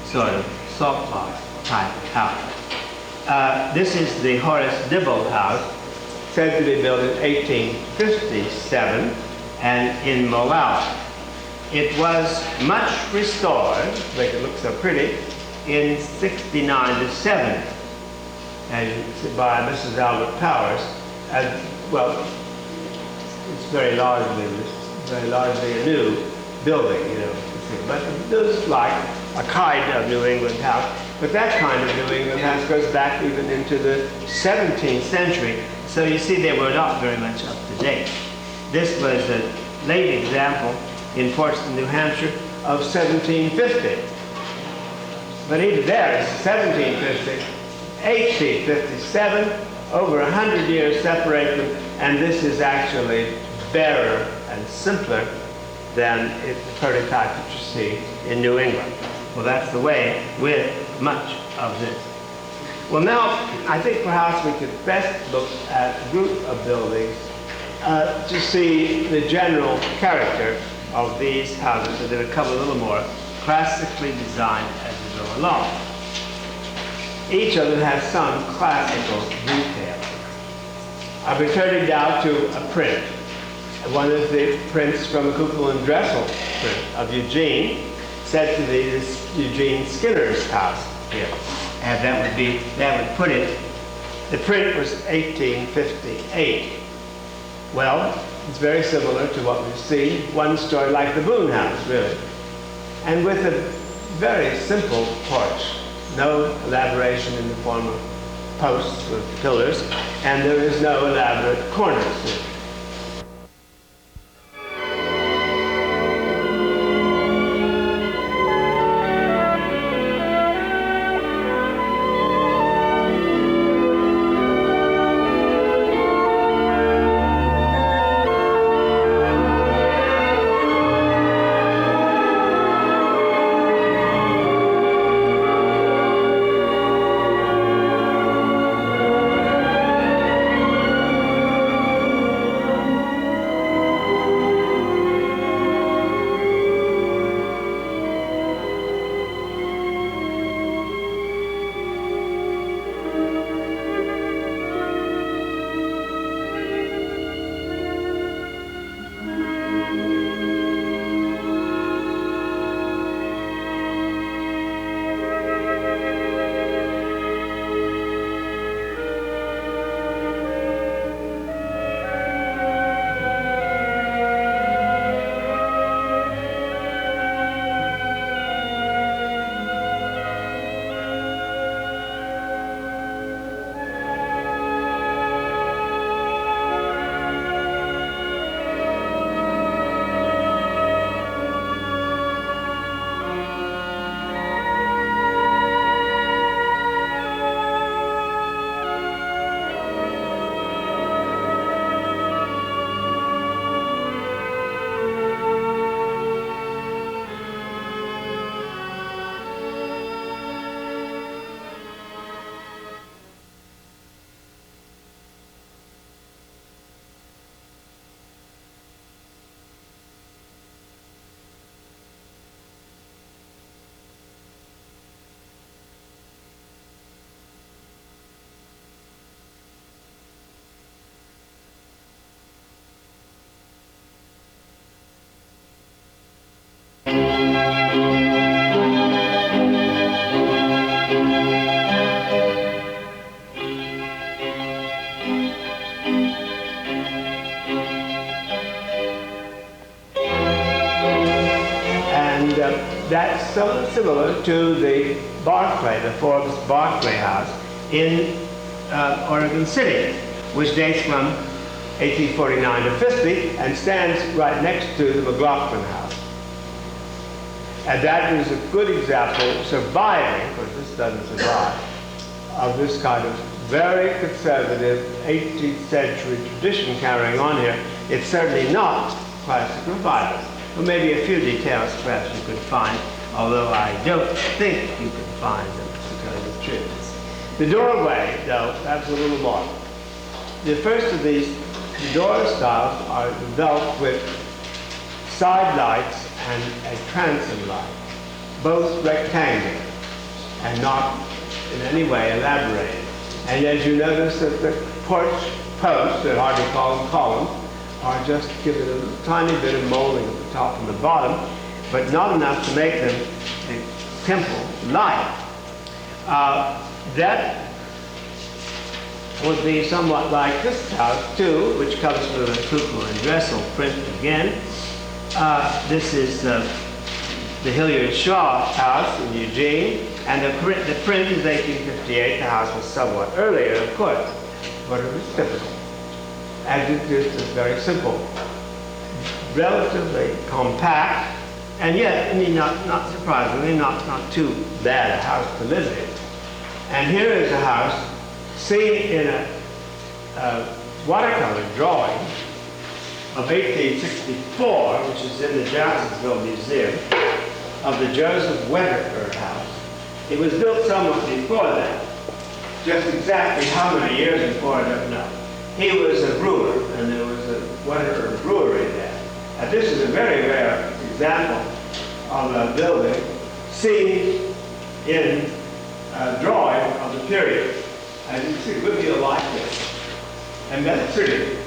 sort of saltmark type house. This is the Horace Nipple house, said to be built in 1857 and in Mclaughlin. It was much restored, make it look so pretty, in 69 to 70, and by Mrs. Albert Powers. Well, it's very largely a new building, you know. But it looks like a kind of New England house. But that kind of New England house goes back even into the 17th century. So you see they were not very much up to date. This was a late example in Portsmouth, New Hampshire of 1750. But even there, it's 1750, 1857, over 100 years separate them, and this is actually barer and simpler than the prototype that you see in New England. Well, that's the way with much of this. Well, now, I think perhaps we could best look at a group of buildings to see the general character of these houses, so they become a little more classically designed as we go along. Each of them has some classical detail. I've been turning now to a print. One of the prints from Mclaughlin Dressel print of Eugene, said to be this Eugene Skinner's house here. And that would put it, the print was 1858. Well, it's very similar to what we've seen, one story like the Boone house, really. And with a very simple porch, no elaboration in the form of posts with pillars, and there is no elaborate cornice. that's somewhat similar to the Forbes Barclay House in Oregon City, which dates from 1849 to 50 and stands right next to the Mclaughlin House. And that is a good example, surviving, because this doesn't survive, of this kind of very conservative 18th century tradition carrying on here. It's certainly not classic revival. Well, maybe a few details perhaps you could find, although I don't think you can find them, to tell you the truth. The doorway, though, that's a little more. The first of these door styles are developed with side lights and a transom light, both rectangular and not in any way elaborated. And as you notice that the porch posts, they're hardly called columns, are just given a tiny bit of molding at the top and the bottom, but not enough to make them a temple light. That would be somewhat like this house, too, which comes with a cupola and trestle print again. This is the Hilliard Shaw house in Eugene, and the print is 1858. The house was somewhat earlier, of course, but it was typical. And it is very simple, relatively compact, and yet, I mean, not surprisingly, not too bad a house to live in. And here is a house seen in a watercolor drawing of 1864, which is in the Jacksonville Museum, of the Joseph Wetterford house. It was built somewhat before that. Just exactly how many years before, I don't know. He was a brewer, and there was a Wetterford brewery there. And this is a very rare example of a building seen in a drawing of the period. And you can see a good deal like this. And that's pretty.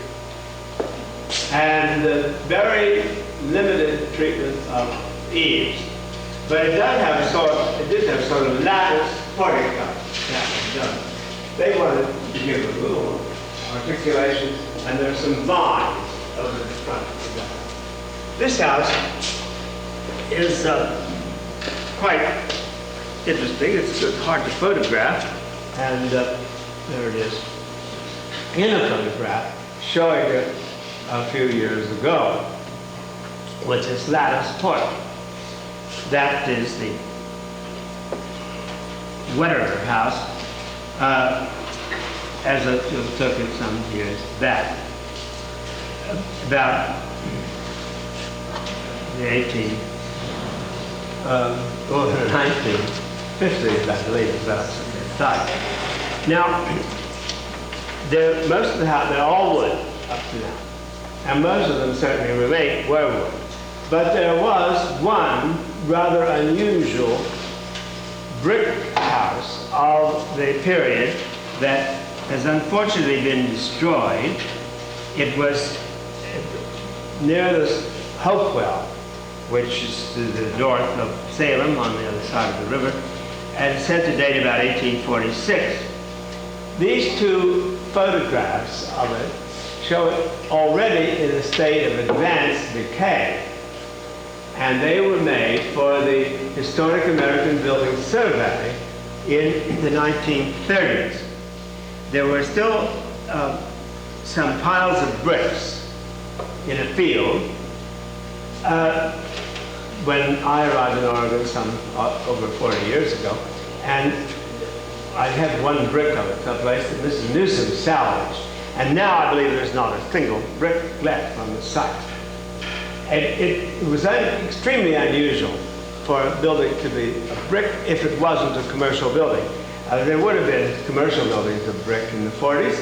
And very limited treatment of eaves. But it did have sort of lattice portico that was done. They wanted to give a little articulation, and there's some vines over the front of the house. This house is quite interesting. It's hard to photograph, and there it is in a photograph showing it a few years ago with this lattice porch. That is the Wetterford house, as it took it some years back. About the 1950s, I believe, about the time. Now, most of the houses, they're all wood up to now, and most of them certainly were wood. But there was one rather unusual brick house of the period that has unfortunately been destroyed. It was near this Hopewell, which is to the north of Salem on the other side of the river, and it's said to date about 1846. These two photographs of it show it already in a state of advanced decay. And they were made for the Historic American Building Survey in the 1930s. There were still some piles of bricks in a field when I arrived in Oregon over 40 years ago. And I had one brick of it someplace that Mrs. Newsom salvaged. And now I believe there's not a single brick left on the site. And it was extremely unusual for a building to be a brick if it wasn't a commercial building. There would have been commercial buildings of brick in the 40s,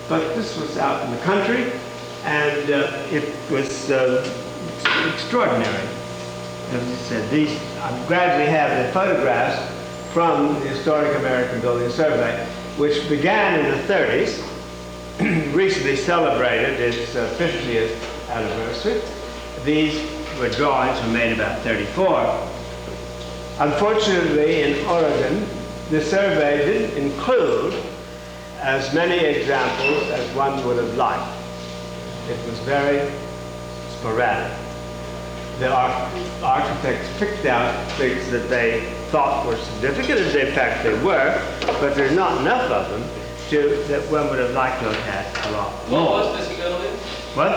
but this was out in the country, and it was extraordinary. As I said, I'm glad we have the photographs from the Historic American Building Survey, which began in the 30s, recently celebrated its 50th anniversary. These drawings were made about 34. Unfortunately, in Oregon, the survey didn't include as many examples as one would have liked. It was very sporadic. the architects picked out things that they thought were significant, and in fact they were, but there's not enough of them that one would have liked to have had a lot more. What was this building? What?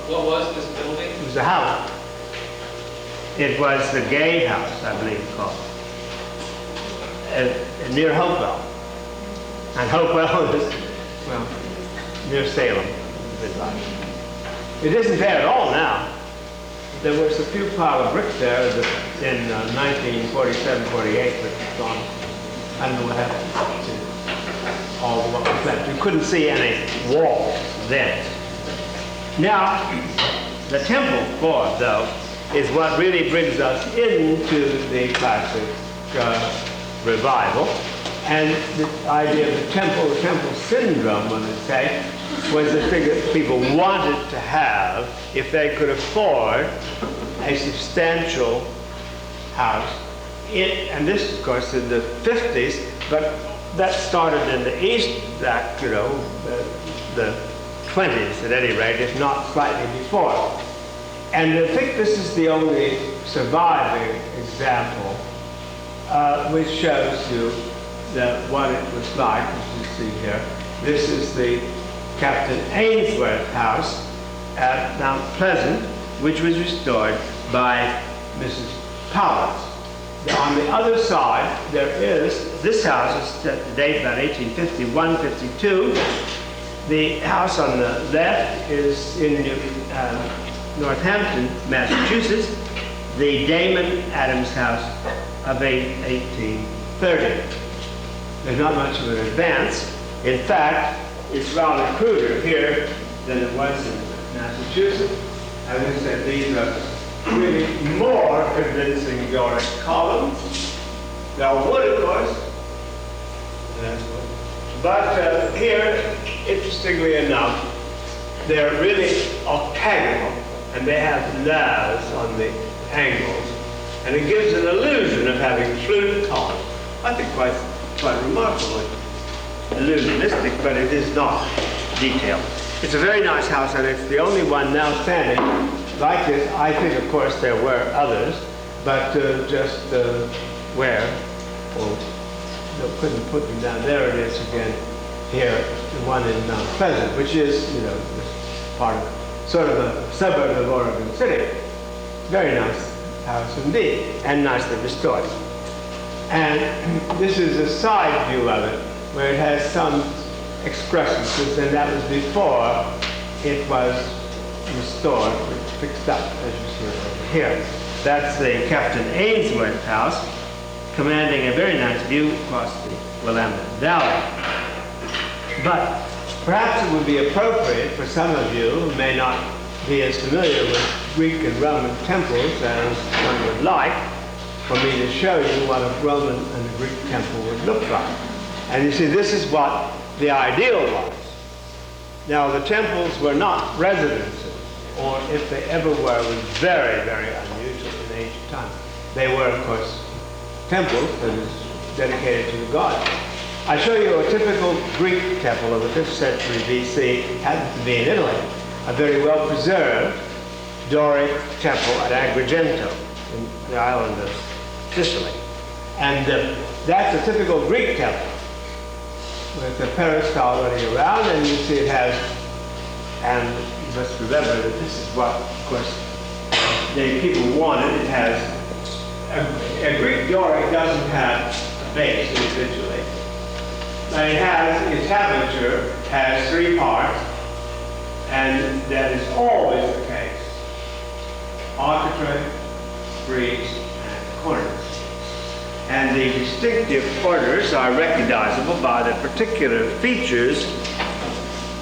What was this building? It was a house. It was the Gay House, I believe it's called, near Hopewell. And Hopewell is, well, near Salem. It isn't there at all now. There was a few pile of bricks there in 1947, 48, but it's gone. I don't know what happened to all of what was left. You couldn't see any walls then. Now, the temple form, though, is what really brings us into the classic revival. And the idea of the temple syndrome, one would say, was the thing that people wanted to have if they could afford a substantial house. And this, of course, in the 50s, but that started in the East back, you know, the 20s at any rate, if not slightly before. And I think this is the only surviving example which shows you what it was like, as you see here. This is the Captain Ainsworth House at Mount Pleasant, which was restored by Mrs. Powers. Now, on the other side, there is, this house is at the date about 1851, 52. The house on the left is in Northampton, Massachusetts, the Damon Adams House of 1830. There's not much of an advance. In fact, it's rather cruder here than it was in Massachusetts. As I said, these are really more convincing Doric columns. Now, wood, of course. That's wood. But here, interestingly enough, they're really octagonal, and they have lathes on the angles, and it gives an illusion of having fluted columns. I think quite remarkably illusionistic, but it is not detailed. It's a very nice house, and it's the only one now standing like this. I think, of course, there were others, but just where? Oh, no, couldn't put them down. There it is again. Here, the one in Mount Pleasant, which is, you know, part of sort of a suburb of Oregon City. Very nice house indeed, and nicely restored. And this is a side view of it, where it has some excrescences, and that was before it was restored, fixed up, as you see over here. That's the Captain Ainsworth House, commanding a very nice view across the Willamette Valley. But perhaps it would be appropriate for some of you who may not be as familiar with Greek and Roman temples as one would like, for me to show you what a Roman and a Greek temple would look like. And you see, this is what the ideal was. Now, the temples were not residences, or if they ever were, it was very, very unusual in ancient times. They were, of course, temples that is dedicated to the gods. I show you a typical Greek temple of the 5th century BC, happened to be in Italy, a very well preserved Doric temple at Agrigento in the island of Sicily. And that's a typical Greek temple with the peristyle running around, and you see it has, and you must remember that this is what, of course, the people wanted. It has, a Greek Doric doesn't have a base individually. But it has, its entablature has 3 parts, and that is always the case. Architrave, frieze, and cornice. And the distinctive corners are recognizable by the particular features,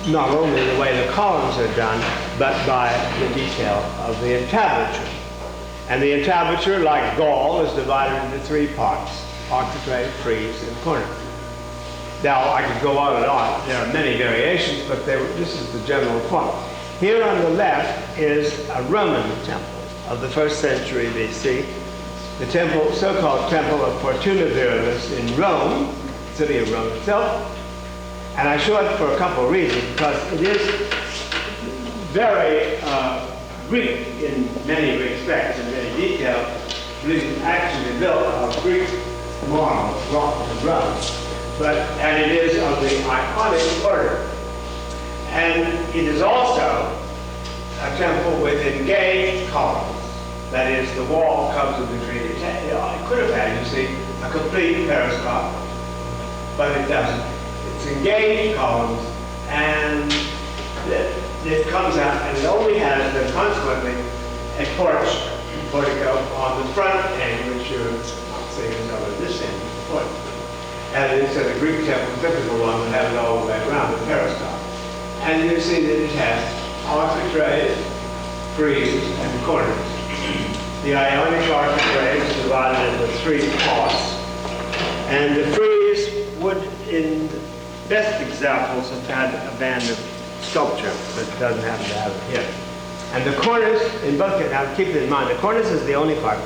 not only the way the columns are done, but by the detail of the entablature. And the entablature, like Gaul, is divided into 3 parts: architrave, frieze, and cornice. Now, I could go on and on. There are many variations, but this is the general form. Here on the left is a Roman temple of the 1st century BC. The temple, so-called Temple of Fortuna Virilis in Rome, city of Rome itself. And I show it for a couple of reasons, because it is very Greek in many respects and many details. It is actually built of Greek marble, Roth and bronze, and it is of the Ionic order. And it is also a temple with engaged columns. That is, the wall comes with the tree. It could have had, you see, a complete periscope, but it doesn't. It's engaged columns, and it comes out, and it only has, then consequently, a portico on the front end, which you're not seeing is over this end of the portico. And it's a Greek temple, typical one, would have it all the way around, the periscope. And you see that it has architraves, friezes, and cornices. The Ionic architrave is divided into 3 parts. And the frieze would, in the best examples, have had a band of sculpture, but it doesn't happen to have it here. And the cornice, in both cases, now keep it in mind, the cornice is the only part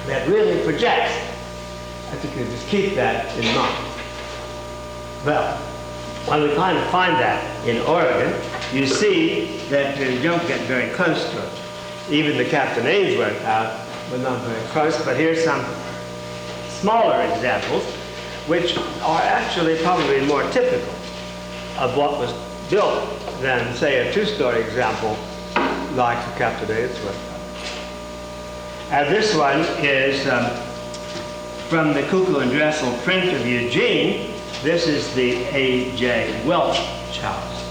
that really projects. I think you just keep that in mind. Well, when we kind of find that in Oregon, you see that you don't get very close to it. Even the Captain Ainsworth house was not very close, but here's some smaller examples, which are actually probably more typical of what was built than, say, a 2-story example like the Captain Ainsworth house. And this one is from the Kuchel and Dressel print of Eugene. This is the A.J. Welch house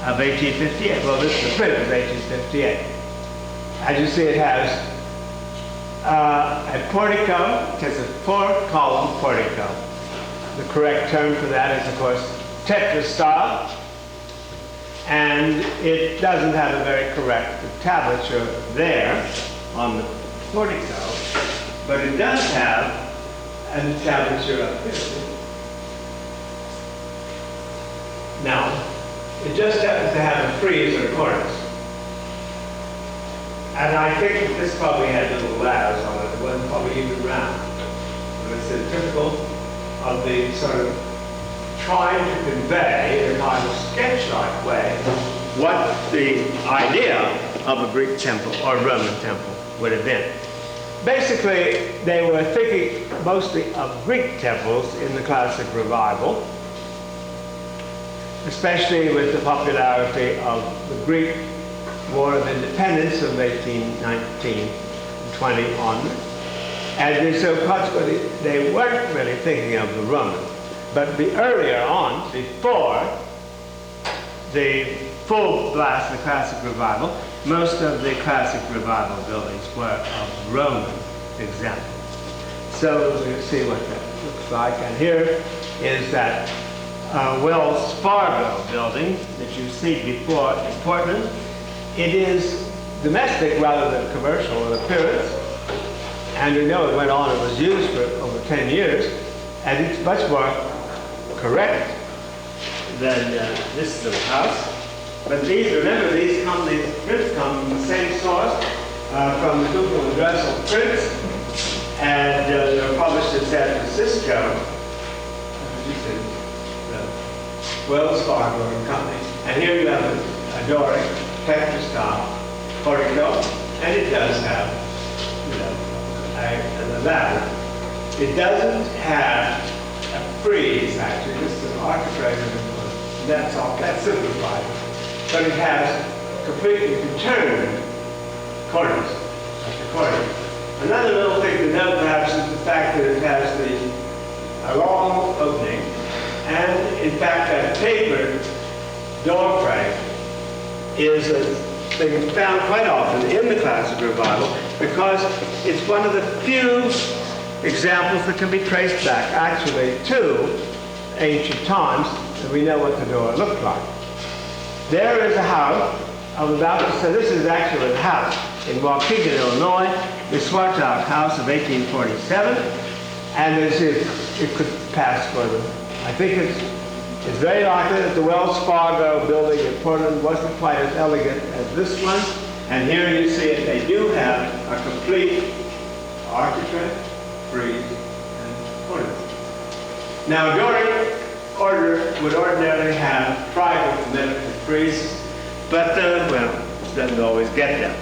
of 1858. Well, this is the print of 1858. As you see, it has a portico. It has a 4-column portico. The correct term for that is, of course, tetrastyle. And it doesn't have a very correct entablature there on the portico, but it does have an entablature up here. Now, it just happens to have a frieze or cornice. And I think that this probably had little ladders on it. It wasn't probably even round. But it's typical of the sort of trying to convey in a kind of sketch-like way what the idea of a Greek temple or Roman temple would have been. Basically, they were thinking mostly of Greek temples in the classic revival, especially with the popularity of the Greek War of Independence of 1819 and 20 onward. And so consequently, they weren't really thinking of the Roman. But earlier on, before the full blast of the classic revival, most of the classic revival buildings were of Roman example. So you see what that looks like. And here is that Wells Fargo building that you see before in Portland. It is domestic rather than commercial in appearance. And we know it went on, it was used for over 10 years. And it's much more correct than this little house. But these, remember, these prints come from the same source, from the Kuchel and Dressel prints, and they're published in San Francisco. Wells Fargo and Company. And here you have a Doric tetrastyle portico, and it does have, a ladder. It doesn't have a frieze, actually. This is an architrave, that's all. That's simplified. But it has completely turned corners, like the corner. Another little thing to note, perhaps, is the fact that it has a long opening, and in fact, that tapered door frame is a thing found quite often in the classic revival because it's one of the few examples that can be traced back, actually, to ancient times, that we know what the door looked like. There is a house, I'm about to say, this is actually a house in Waukegan, Illinois, the Swartwout House of 1847, and it could pass for them. I think it's very likely that the Wells Fargo building in Portland wasn't quite as elegant as this one, and here you see it, they do have a complete architrave, frieze, and cornice. Now, Doric order would ordinarily have private medical friezes, but, well, doesn't always get them.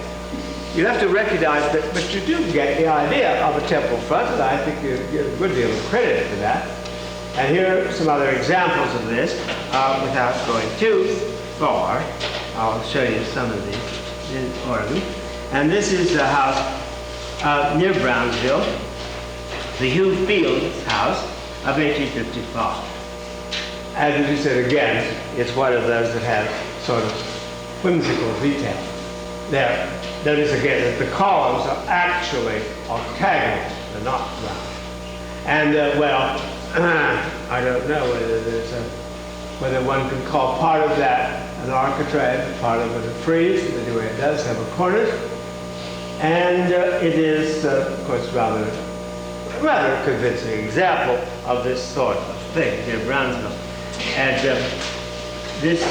You have to recognize that, but you do get the idea of a temple front, and I think you get a good deal of credit for that. And here are some other examples of this, without going too far. I'll show you some of these in Oregon. And this is a house near Brownsville, the Hugh Fields house of 1855. And as you said again, it's one of those that have sort of whimsical detail. There, notice again that the columns are actually octagonal, they're not round. And well, I don't know whether one can call part of that an architrave, part of it a frieze, but anyway, it does have a cornice. And it is, of course, rather convincing example of this sort of thing near Brownsville. And this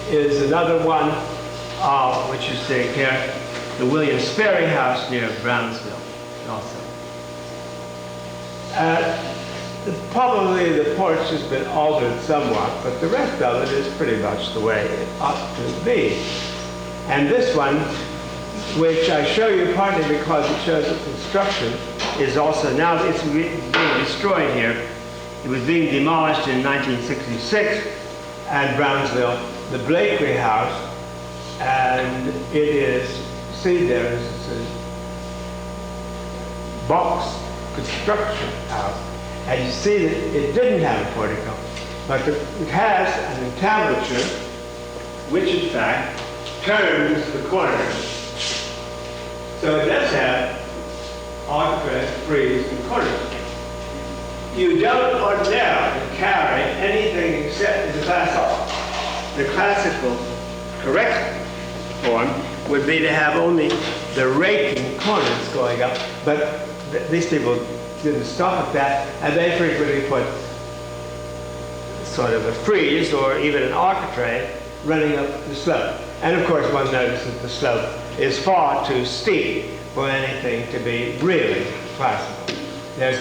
is another one, which you see here, the William Sperry House near Brownsville also. Probably the porch has been altered somewhat, but the rest of it is pretty much the way it ought to be. And this one, which I show you partly because it shows the construction, is also, now it's being destroyed here. It was being demolished in 1966 at Brownsville, the Blakely House, and it is, see there is a box construction house, and you see that it didn't have a portico, but it has an entablature, which in fact turns the corners. So it does have architrave, frieze, and corners. You don't ordinarily carry anything except the classical. The classical correct form would be to have only the raking corners going up, but these people didn't stop at that, and they frequently put sort of a frieze or even an architrave running up the slope. And of course one notices that the slope is far too steep for anything to be really classical. There's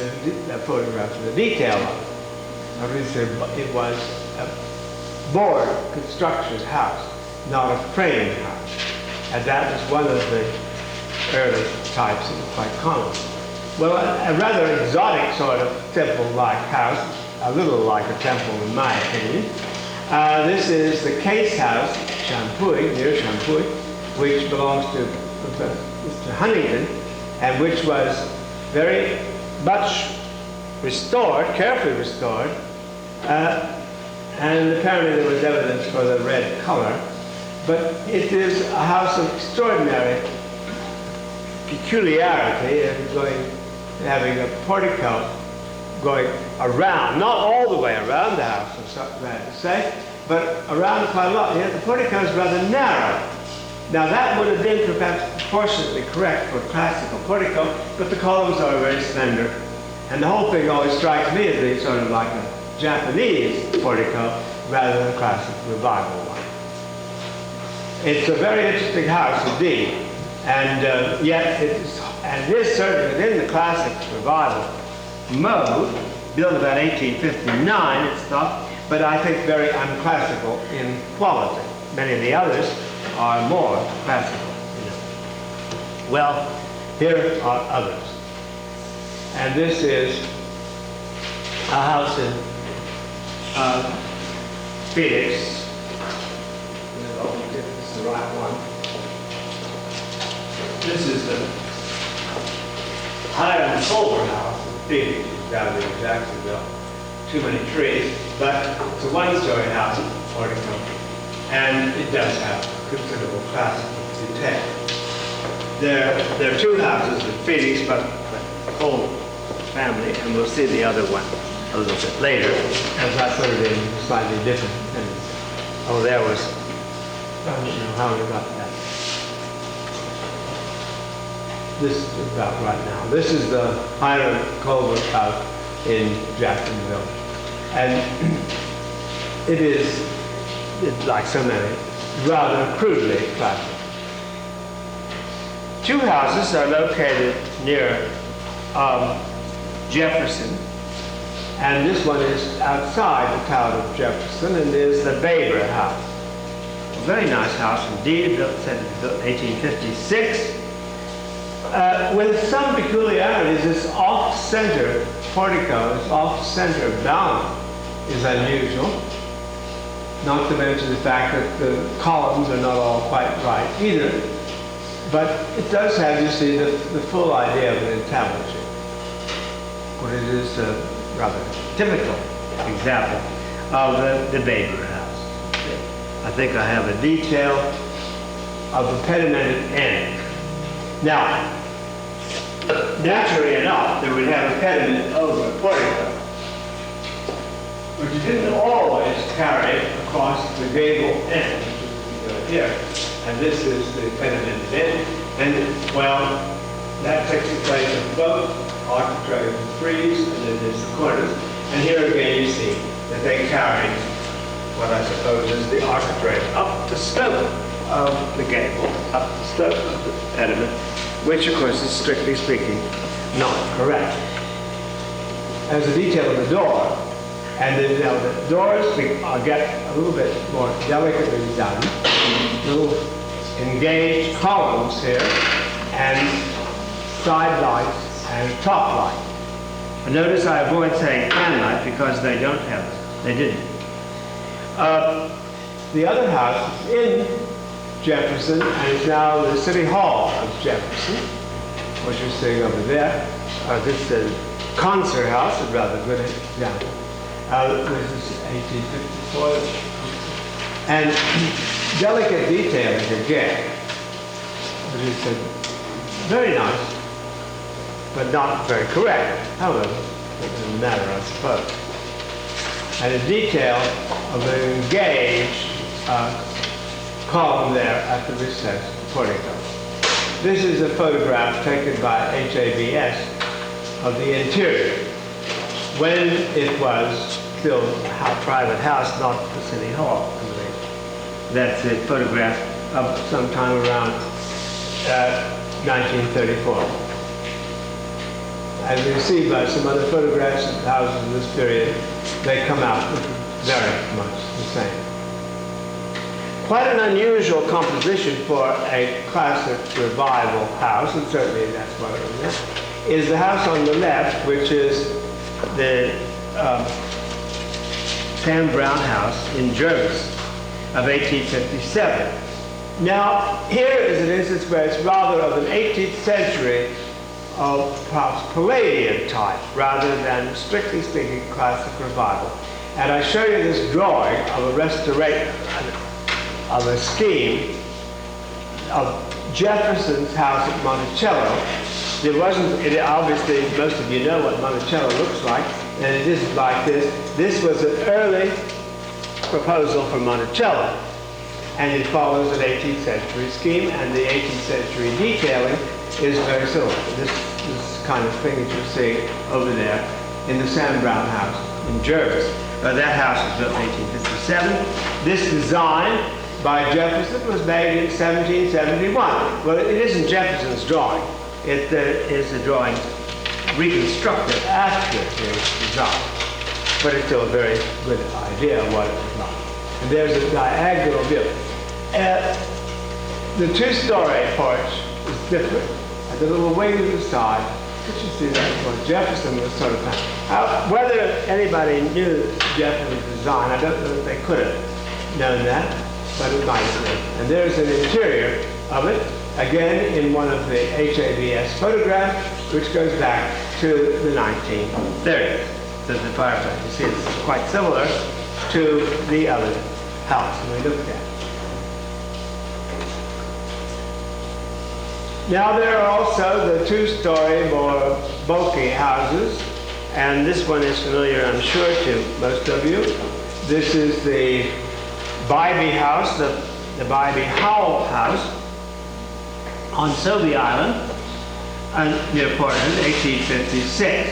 a photograph of the detail of it. It was a board construction house, not a frame house. And that was one of the early types that was quite common. Well, a rather exotic sort of temple-like house, a little like a temple in my opinion. This is the Case House, Champuy, near Champuy, which belongs to Mr. Huntington, and which was very much restored, carefully restored, and apparently there was evidence for the red color. But it is a house of extraordinary peculiarity and having a portico going around, not all the way around the house, I'm so glad to say, but around quite a lot. The portico is rather narrow. Now that would have been perhaps proportionately correct for a classical portico, but the columns are very slender. And the whole thing always strikes me as being sort of like a Japanese portico rather than a classic revival one. It's a very interesting house indeed, and yet it is certainly within the classic revival mode, built about 1859, it's thought, but I think very unclassical in quality. Many of the others are more classical. Well, here are others. And this is a house in Phoenix. If this is the right one. This is the Highland Culver House in Phoenix, down in Jacksonville. Too many trees, but it's a one-story house, portico, and it does have considerable classical detail. There are two houses in Phoenix, but the whole family, and we'll see the other one a little bit later, as I put it in slightly different things. Oh, there was, I don't know how we got that. This is about right now. This is the Highland Culver House in Jacksonville. And it is, like so many, rather crudely classic. Two houses are located near Jefferson, and this one is outside the town of Jefferson and is the Baber House. very nice house indeed, said to be built in 1856. With some peculiarities, this off-center portico, this off-center balance is unusual. Not to mention the fact that the columns are not all quite right either. But it does have, you see, the full idea of an entablature. But it is a rather typical example of the Weber house. I think I have a detail of the pedimented end. Now, naturally enough, they would have a pediment over a portico, but you didn't always carry across the gable end, which is here. And this is the pedimented end. And, well, that takes the place of both architraves and frieze, and then there's the corners. And here again you see that they carry what I suppose is the architrave up the slope of the gable, up the slope of the pediment, which of course is strictly speaking not correct. There's a detail of the door, and then now the doors get a little bit more delicately done, little engaged columns here, and side lights and top light. And notice I avoid saying fan light because they don't have it. They didn't. The other house is in Jefferson, and is now the City Hall of Jefferson, what you're seeing over there. This is a concert house, a rather good example. This is 1854. And delicate detailing again, which is very nice, but not very correct. However, it doesn't matter, I suppose. And a detail of an engaged column there at the recessed portico. This is a photograph taken by HABS of the interior when it was still a private house, not the City Hall. That's a photograph of sometime around 1934. As you see by some other photographs of houses of this period, they come out very much the same. Quite an unusual composition for a classic revival house, and certainly that's what it is the house on the left, which is the Sam Brown House in Jervis of 1857. Now, here is an instance where it's rather of an 18th century of perhaps Palladian type, rather than, strictly speaking, classic revival. And I show you this drawing of a restoration of a scheme of Jefferson's house at Monticello. Obviously, most of you know what Monticello looks like, and it isn't like this. This was an early proposal for Monticello, and it follows an 18th century scheme, and the 18th century detailing is very similar. This kind of thing that you're seeing over there in the Sam Brown House in Jervis. That house was built in 1857. This design by Jefferson was made in 1771. Well, it isn't Jefferson's drawing. It is a drawing reconstructed after his design. But it's still a very good idea of what it was like. And there's a diagonal view. The two-story porch is different. At the little wing to the side, you see that's what Jefferson was sort of planning. Whether anybody knew Jefferson's design, I don't know if they could have known that, but it might have been. And there's an interior of it, again in one of the HABS photographs, which goes back to the 1930s. So the fireplace, you see, it's quite similar to the other house we looked at. Now there are also the two-story, more bulky houses, and this one is familiar, I'm sure, to most of you. This is the Bybee House, the Bybee Howell House on Sobey Island near Portland, 1856.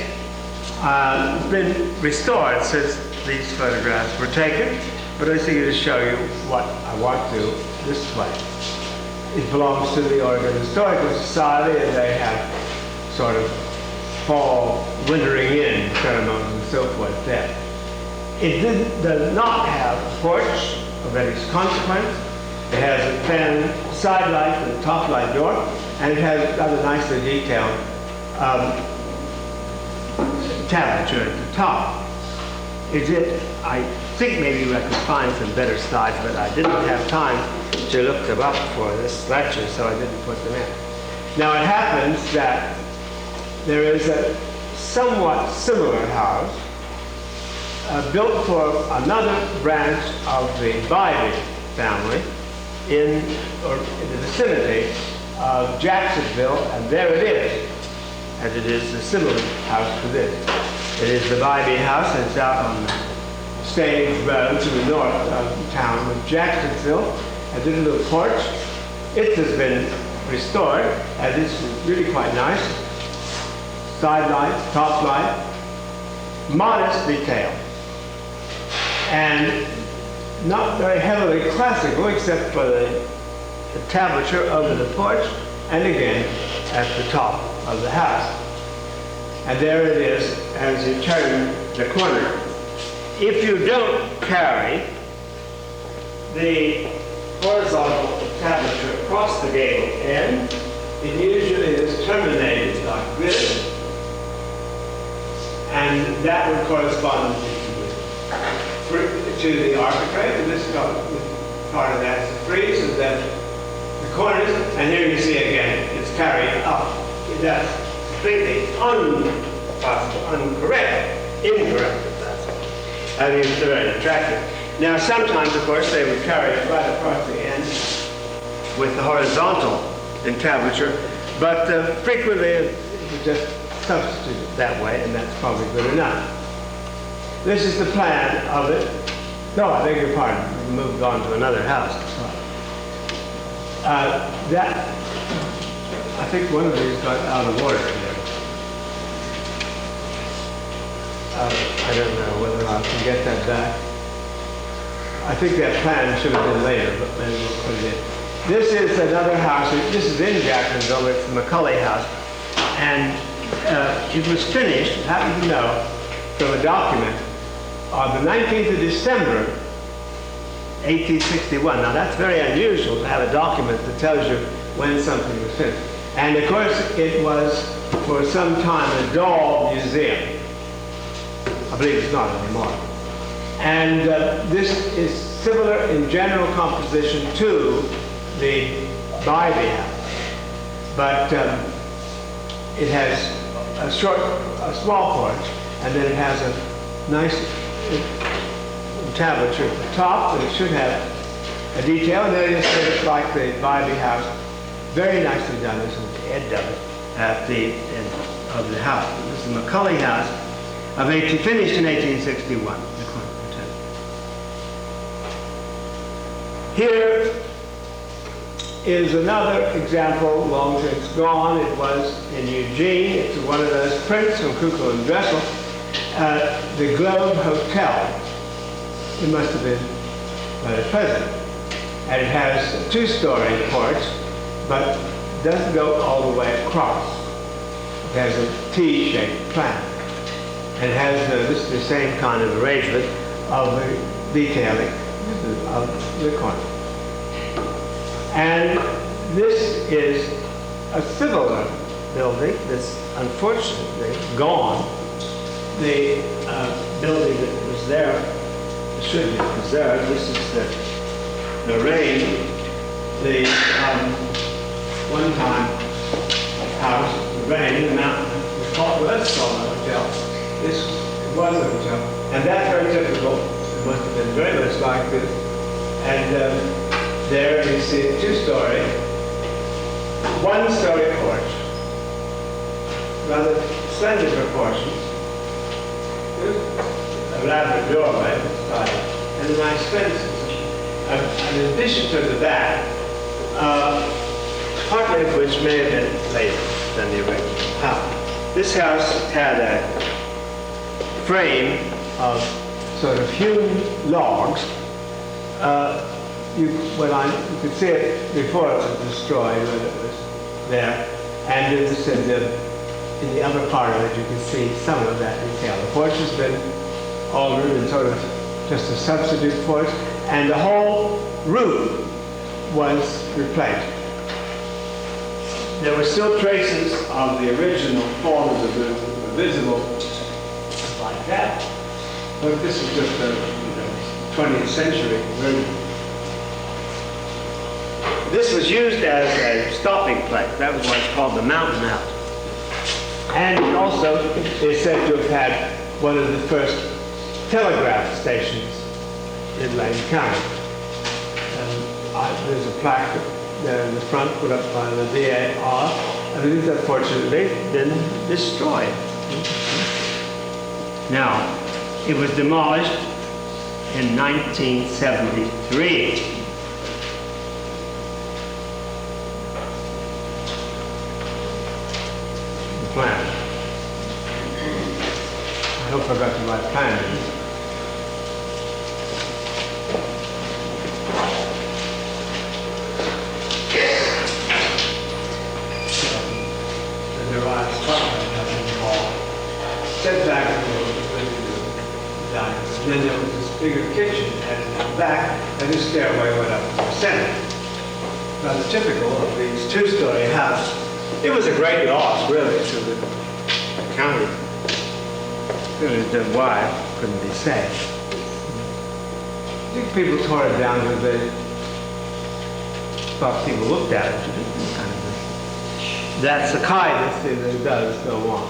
It's been restored since these photographs were taken, but I see to show you what I want to display. It belongs to the Oregon Historical Society, and they have sort of fall wintering in ceremonies and so forth there. It does not have a porch of any consequence. It has a thin side light and a top light door, and it has got a nicely detailed tablature at the top. I think maybe I could find some better slides, but I didn't have time to look them up for this lecture, so I didn't put them in. Now it happens that there is a somewhat similar house built for another branch of the Bybee family in the vicinity of Jacksonville, and there it is. And it is a similar house to this. It is the Bybee house, and it's out on the stage road to the north of the town of Jacksonville. And there's a little porch. It has been restored, and it's really quite nice. Side light, top light, modest detail, and not very heavily classical, except for the tablature over the porch, and again at the top of the house. And there it is as you turn the corner. If you don't carry the horizontal tablature across the gable end, it usually is terminated like this, and that would correspond to the architrave, and this part of that is the frieze, and then the corners, and here you see again, it's carried up. That's completely incorrect, if that's all. I mean, it's very attractive. Now, sometimes, of course, they would carry it right across the end with the horizontal entablature, but frequently it would just substitute it that way, and that's probably good enough. This is the plan of it. No, I beg your pardon. We moved on to another house. I think one of these got out of order here. I don't know whether I can get that back. I think that plan should have been later, but maybe we'll put it in. This is another house. This is in Jacksonville. It's the Mclaughlin House. And it was finished, happen to know, from a document on the 19th of December, 1861. Now that's very unusual to have a document that tells you when something was finished. And of course it was for some time a doll museum. I believe it's not anymore. And this is similar in general composition to the Bybee house. But it has a small porch, and then it has a nice tablature at the top, and it should have a detail, and then it's like the Bybee house, very nicely done. This is the end of it at the end of the house. This is the Mclaughlin House, finished in 1861. Here is another example, long since gone. It was in Eugene. It's one of those prints from Kukul and Dressel. The Globe Hotel. It must have been by the president. And it has a two-story porch, but doesn't go all the way across. It has a T-shaped plan. And it has this is the same kind of arrangement of the detailing of the corner. And this is a similar building that's unfortunately gone. The building that was there should be preserved. This is the Lorraine, the one-time house, Lorraine, the mountain. It was called a hotel. This was a hotel, and that's very typical. It must have been very much like this. And there you see a two-story, one-story porch, rather slender proportions. There's a elaborate doorway on the side, and a nice fence. In addition to the back, partly of which may have been later than the original house. This house had a frame of sort of hewn logs. You could see it before it was destroyed when it was there, and in the upper part of it you can see some of that detail. The porch has been altered and sort of just a substitute porch, and the whole roof was replaced. There were still traces of the original form of the roof that were visible, like that. But this is just a 20th century version. This was used as a stopping place. That was what's called the Mountain House. And it also is said to have had one of the first telegraph stations in Lane County. There's a plaque there in the front put up by the DAR, and it is unfortunately been destroyed. Now, it was demolished in 1973. The plan. I hope I got the right plan. Set back a little bit into the dining room. And then there was this bigger kitchen, and in the back, and this stairway went up to the center. Rather typical of these two-story houses. It was a great loss, really, to the county. Why couldn't be said. I think people tore it down because they thought people looked at it. That's the kindness that it does go on.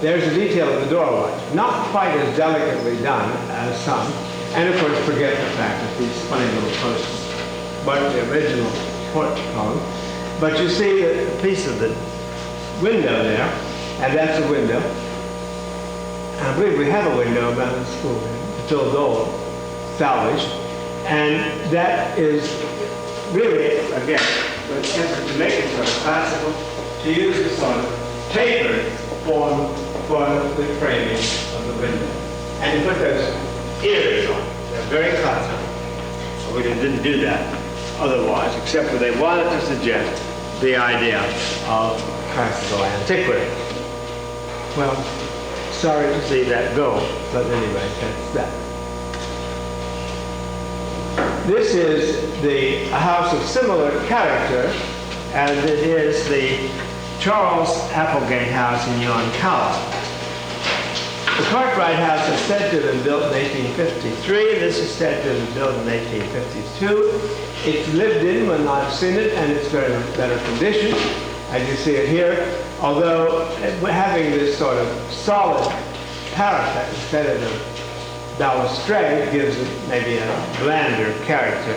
There's a detail of the doorway, not quite as delicately done as some, and of course forget the fact that these funny little posts weren't the original portcullis. But you see a piece of the window there, and that's a window. And I believe we have a window around the school, it's old old, salvaged, and that is really, again, an effort to make it sort of classical, to use the sort of tapered form for the framing of the window. And you put those ears on. They're very classical. We didn't do that otherwise, except that they wanted to suggest the idea of classical antiquity. Well, sorry to see that go, but anyway, that's that. This is a house of similar character as it is the Charles Applegate House in Untitled. The Cartwright House is said to have been built in 1853. This is said to have been built in 1852. It's lived in when I've seen it, and it's very much better condition, as you see it here. Although having this sort of solid parapet instead of the balustrade gives it maybe a blander character.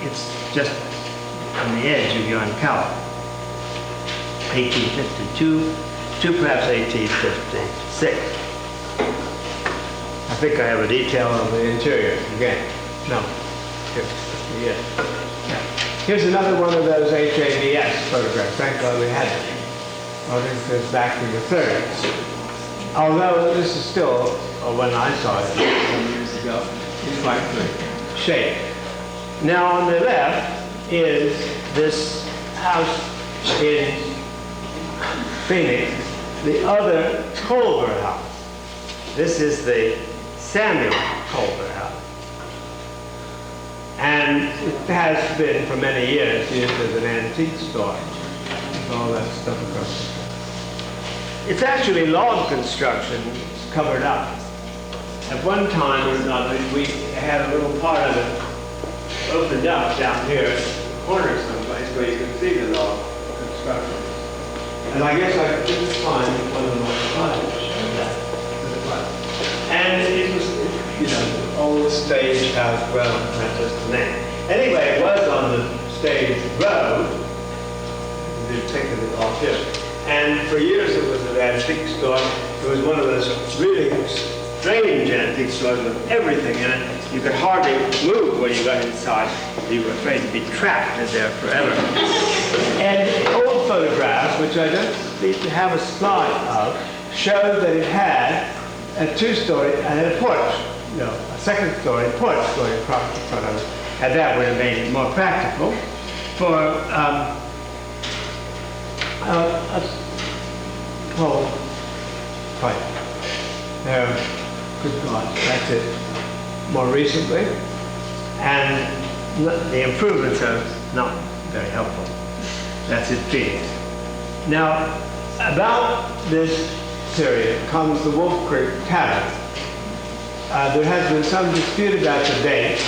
It's just on the edge of Untitled. 1852 to perhaps 1856. I think I have a detail on the interior again. No. Yeah. Here's another one of those HABS photographs. Thank God we had it. Oh, this goes back to the 30s. Although this is still, when I saw it some years ago, in quite good shape. Now on the left is this house in Phoenix, the other Culver House. This is the Samuel Culver House. And it has been for many years used as an antique store. With all that stuff across the front. It's actually log construction. It's covered up. At one time or another, we had a little part of it opened up down here in the corner someplace where you can see the log construction. And I guess I couldn't find one of my files to show that. And it was, old stage house road, not just the name. Anyway, it was on the stage road. They've taken it off here. And for years it was an antique store. It was one of those really strange antique stores with everything in it. You could hardly move when you got inside. You were afraid to be trapped in there forever. And old photographs, which I don't need to have a slide of, showed that it had a two-story and a porch. A second-story porch going across the front of it. And that would have made it more practical for right. Good God, that's it. More recently. And the improvements are not very helpful. That's in Phoenix. Now, about this period comes the Wolf Creek Tavern. There has been some dispute about the date,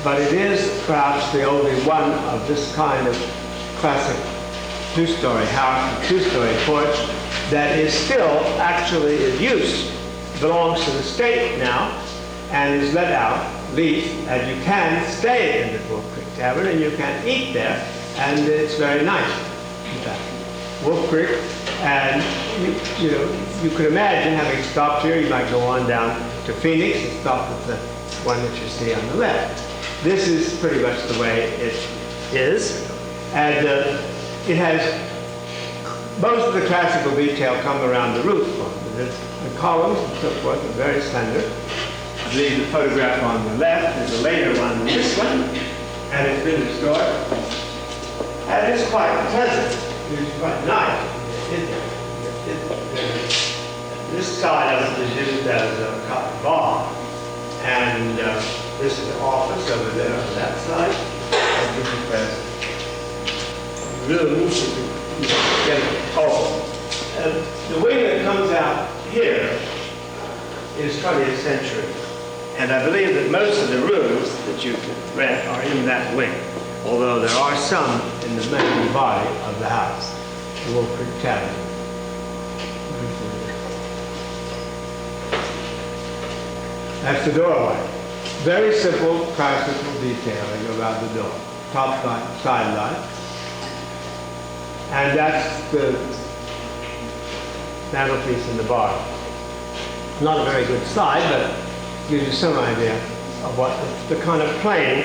but it is perhaps the only one of this kind of classic two-story house, two-story porch that is still actually in use. It belongs to the state now and is let out, leased, and you can stay in the Wolf Creek Tavern and you can eat there, and it's very nice, in fact. Wolf Creek, and you could imagine having stopped here, you might go on down to Phoenix and stop at the one that you see on the left. This is pretty much the way it is, and it has most of the classical detail come around the roof. The columns and so forth are very slender. I believe the photograph on the left is a later one than this one, and it's been restored. And it's quite pleasant. It's quite nice. This side of it is used as a cotton bar, and this is the office over there on that side. And this is the rooms. The wing that comes out here is 20th century, and I believe that most of the rooms that you can rent are in that wing, although there are some in the main body of the house, the Wolf Creek Tavern. That's the doorway. Very simple, practical detailing around the door. Top light, side light. And that's the mantelpiece in the bar. Not a very good side, but gives you some idea of what the kind of plain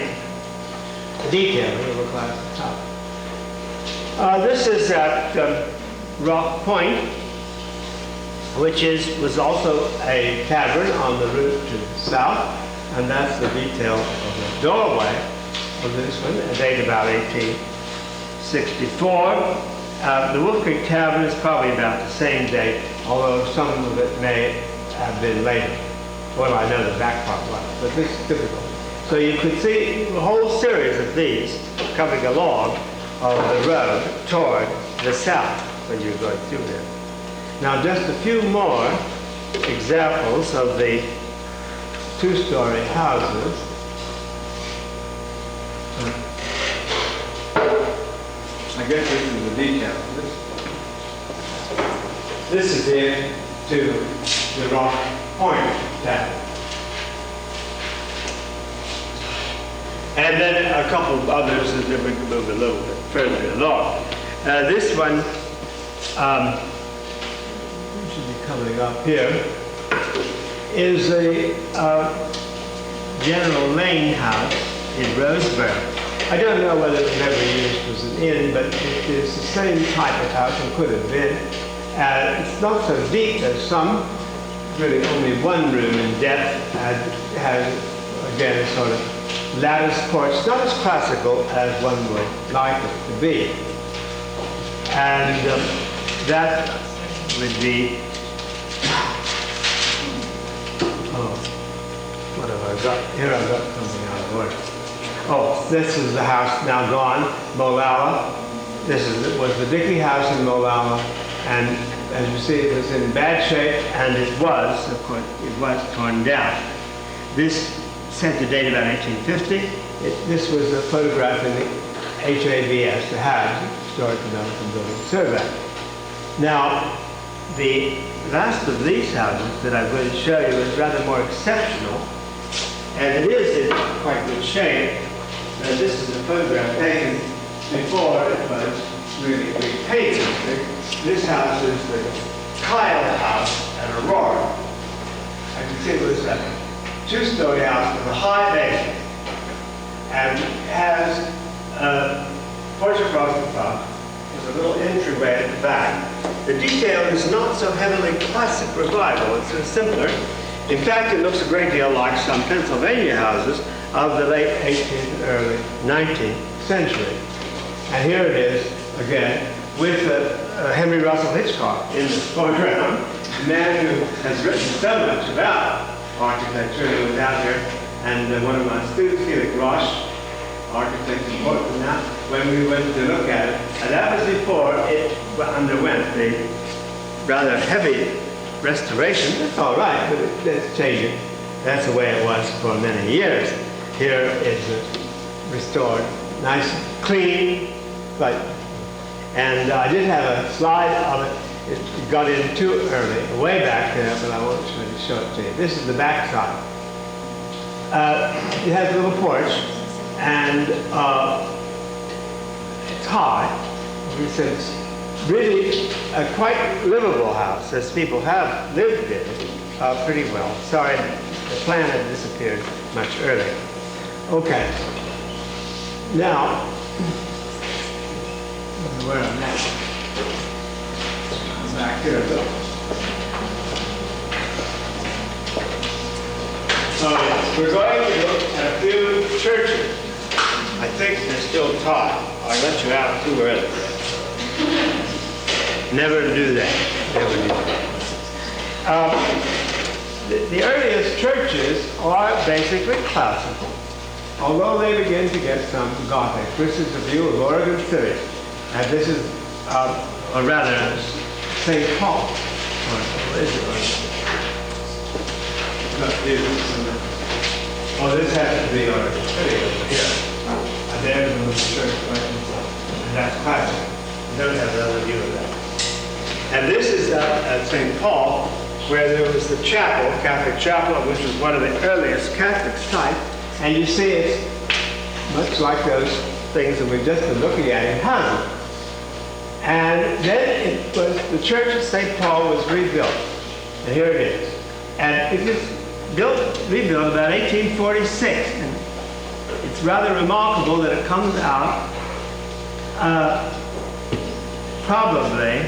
detailing of a classic house. This is at Roth Point, which was also a tavern on the route to the south, and that's the detail of the doorway of this one, dated about 1864. The Wolf Creek Tavern is probably about the same date, although some of it may have been later. Well, I know the back part was, but this is typical. So you could see a whole series of these coming along of the road toward the south when you're going through there. Now, just a few more examples of the two-story houses. I guess this is the detail. This is it to the Roth Point Tavern. And then a couple of others, and then we can move a little bit further along. This one should be coming up here, is a General Lane house in Roseburg. I don't know whether it was ever used as an inn, but it is the same type of house and could have been. It's not so deep as some, really only one room in depth, and has, again, a sort of lattice porch, not as classical as one would like it to be. And that would be, what have I got? Here I've got something out of order. Oh, this is the house now gone, Molalla. This was the Dickey house in Molalla, and as you see, it was in bad shape, and it was, of course, it was torn down. This said to date about 1850. This was a photograph in the HABS, the Historic American Building Survey. Now, the last of these houses that I'm going to show you is rather more exceptional, and it is in quite good shape. This is a photograph taken before it was really repainted. This house is the Kyle House at Aurora. I can see it was a two-story house with a high basement, and has a porch across the front. There's a little entryway at the back. The detail is not so heavily classic revival. It's simpler. In fact, it looks a great deal like some Pennsylvania houses of the late 18th, early 19th century. And here it is, again, with Henry Russell Hitchcock in the foreground, a man who has written so much about architecture. He was out here, and one of my students, Felix Roche, architect's report. And now, when we went to look at it, and that was before it underwent the rather heavy restoration. That's all right, but let's change it. That's the way it was for many years. Here it's restored, nice, clean, but, and I did have a slide of it. It got in too early, way back there, but I won't really show it to you. This is the back side. It has a little porch, and it's high. It's really a quite livable house, as people have lived in it pretty well. Sorry, the plan had disappeared much earlier. Okay. Now, where I'm at. Back here. So we're going to look at a few churches. I think they're still taught. I let you out too early. Never do that. Never do that. The earliest churches are basically classical, although they begin to get some Gothic. This is a view of Oregon City, and this is, or rather, St. Paul. Or is it? Oh, this has to be Oregon City over here. And there's a little church right inside. And that's classic. We don't have another view of that. And this is at St. Paul, where there was the chapel, Catholic chapel, which was one of the earliest Catholic sites. And you see it's much like those things that we've just been looking at in Hazel. And then it was, the church of St. Paul was rebuilt. And here it is. And it was rebuilt about 1846. And it's rather remarkable that it comes out probably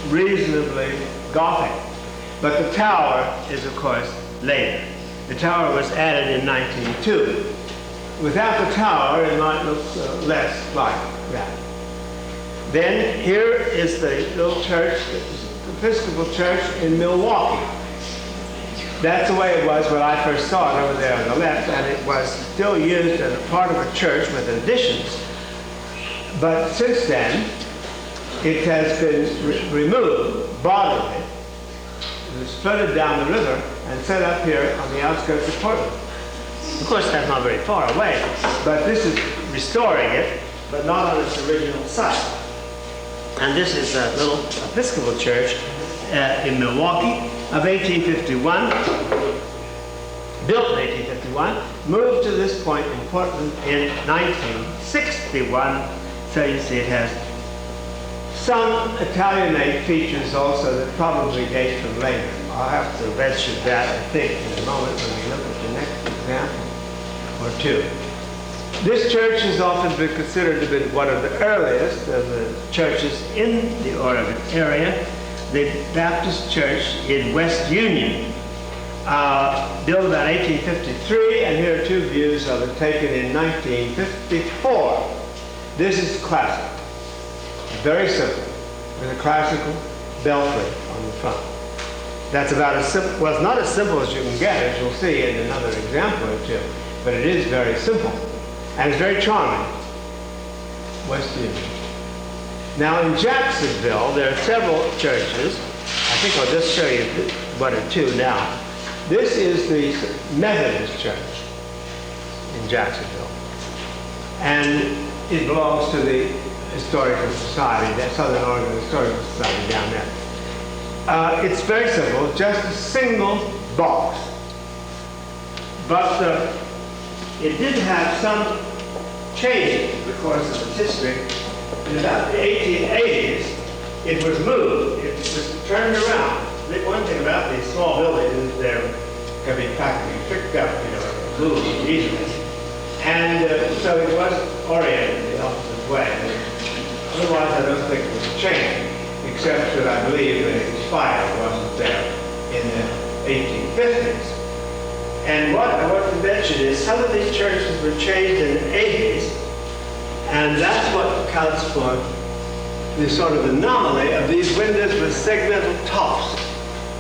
reasonably Gothic. But the tower is, of course, later. The tower was added in 1902. Without the tower, it might look less like that. Then here is the little church, the Episcopal Church in Milwaukee. That's the way it was when I first saw it over there on the left, and it was still used as a part of a church with additions. But since then, it has been removed bodily. It was flooded down the river and set up here on the outskirts of Portland. Of course, that's not very far away, but this is restoring it, but not on its original site. And this is a little Episcopal church in Milwaukee of 1851, built in 1851, moved to this point in Portland in 1961. So you see it has some Italianate features also that probably date from later. I'll have to mention that, I think, in a moment when we look at the next example or two. This church has often been considered to be one of the earliest of the churches in the Oregon area. The Baptist Church in West Union, built about 1853, and here are two views of it taken in 1954. This is classic, very simple, with a classical belfry on the front. That's about as simple, well, it's not as simple as you can get, as you'll see in another example or two, but it is very simple. And it's very charming. West Union. Now in Jacksonville, there are several churches. I think I'll just show you one or two now. This is the Methodist Church in Jacksonville. And it belongs to the Historical Society, the Southern Oregon Historical Society down there. It's very simple, just a single box. But it did have some changes in the course of its history. In about the 1880s, it was moved. It was turned around. One thing about these small buildings is they can be practically picked up, moved easily. And so it was oriented the opposite way. Otherwise, I don't think it was changed, except that I believe the spire wasn't there in the 1850s. And what I want to mention is some of these churches were changed in the 80s, and that's what accounts for the sort of anomaly of these windows with segmental tops.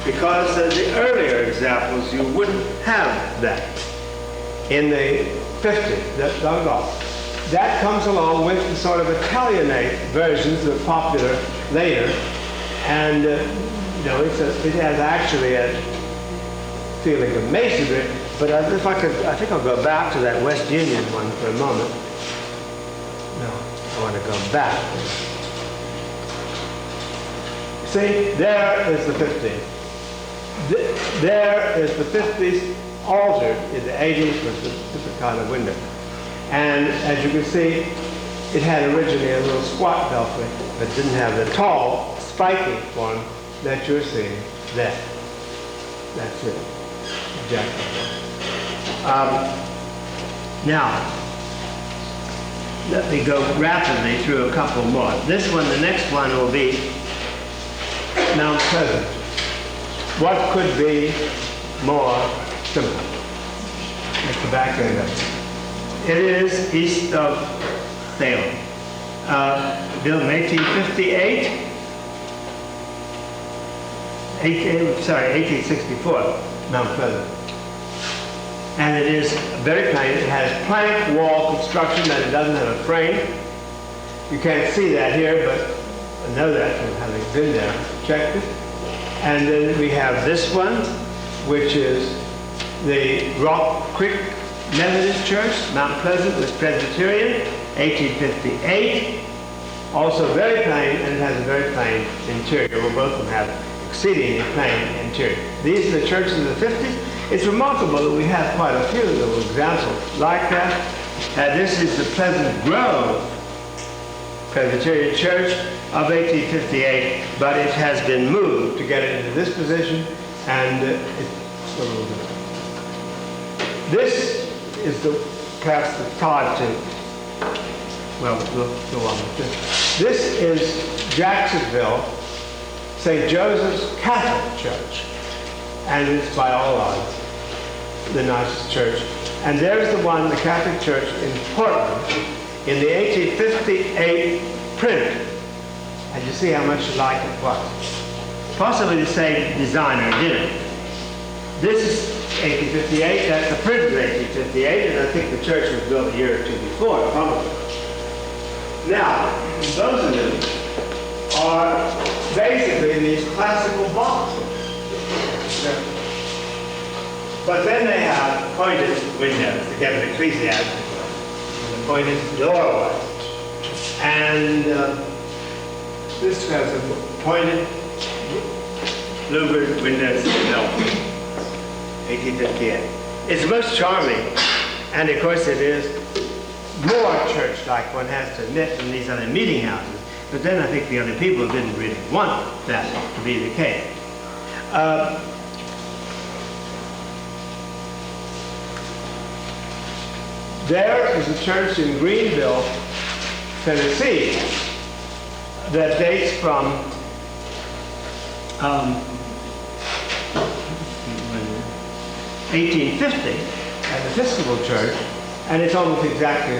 Because the earlier examples, you wouldn't have that. In the 50, that dug off. That comes along with the sort of Italianate versions that are popular later. And, it has actually a feeling of masonry. But if I could, I think I'll go back to that West Union one for a moment. No, I want to go back. See, there is the 50s. There is the 50s altered in the 80s with the different kind of window. And as you can see, it had originally a little squat belfry, but didn't have the tall, spiky one that you're seeing there. That's it. Jacksonville. Now, let me go rapidly through a couple more. This one, the next one will be Mount Pleasant. What could be more simple? At the back end of it. It is east of Salem. Built in 1858. 1864, Mount Pleasant. And it is very plain. It has plank wall construction, that it doesn't have a frame. You can't see that here, but I know that from having been there, checked it. And then we have this one, which is the Roth Creek Methodist Church. Mount Pleasant was Presbyterian, 1858. Also very plain, and it has a very plain interior. Well, both of them have exceedingly plain interior. These are the churches of the 50s. It's remarkable that we have quite a few little examples like that. This is the Pleasant Grove Presbyterian Church of 1858, but it has been moved to get it into this position, and it's a little bit. This is perhaps the time to, well, we'll go on with this. This is Jacksonville, St. Joseph's Catholic Church, and it's by all odds the nicest church. And there's the one, the Catholic Church in Portland, in the 1858 print. And you see how much alike it was. Possibly the same designer did it. This is 1858, that's the print of 1858, and I think the church was built a year or two before, probably. Now, those of them are basically these classical boxes. But then they have pointed windows to get an ecclesiastical, and pointed doorway. And this has a pointed louvered windows built, 1858. It's most charming, and of course it is more church-like, one has to admit, than these other meeting houses. But then I think the other people didn't really want that to be the case. There is a church in Greenville, Tennessee, that dates from 1850, an Episcopal church, and it's almost exactly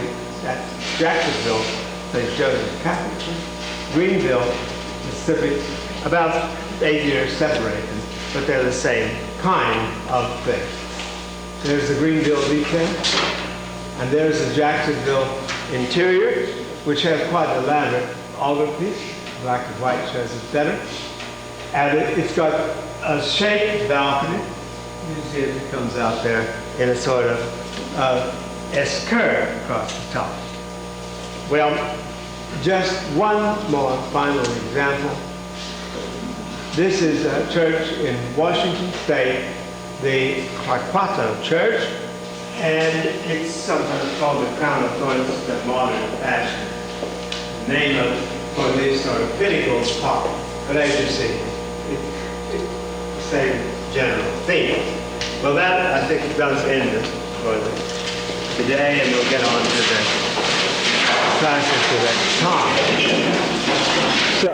at Jacksonville, St. Joseph's Catholic Church. Greenville, Mississippi, about 8 years separated, but they're the same kind of thing. There's the Greenville detail, and there's the Jacksonville interior, which has quite an elaborate altarpiece. Black and white shows it better. And it's got a shaped balcony. You see it comes out there in a sort of S-curve across the top. Well, just one more final example. This is a church in Washington State, the Torquato Church, and it's sometimes called the Crown of Thorns, the modern fashion. The name of one of these sort of pinnacles top. But as you see, it's the same general theme. Well, that I think does end it for today, and we'll get on to the classes the next time. So.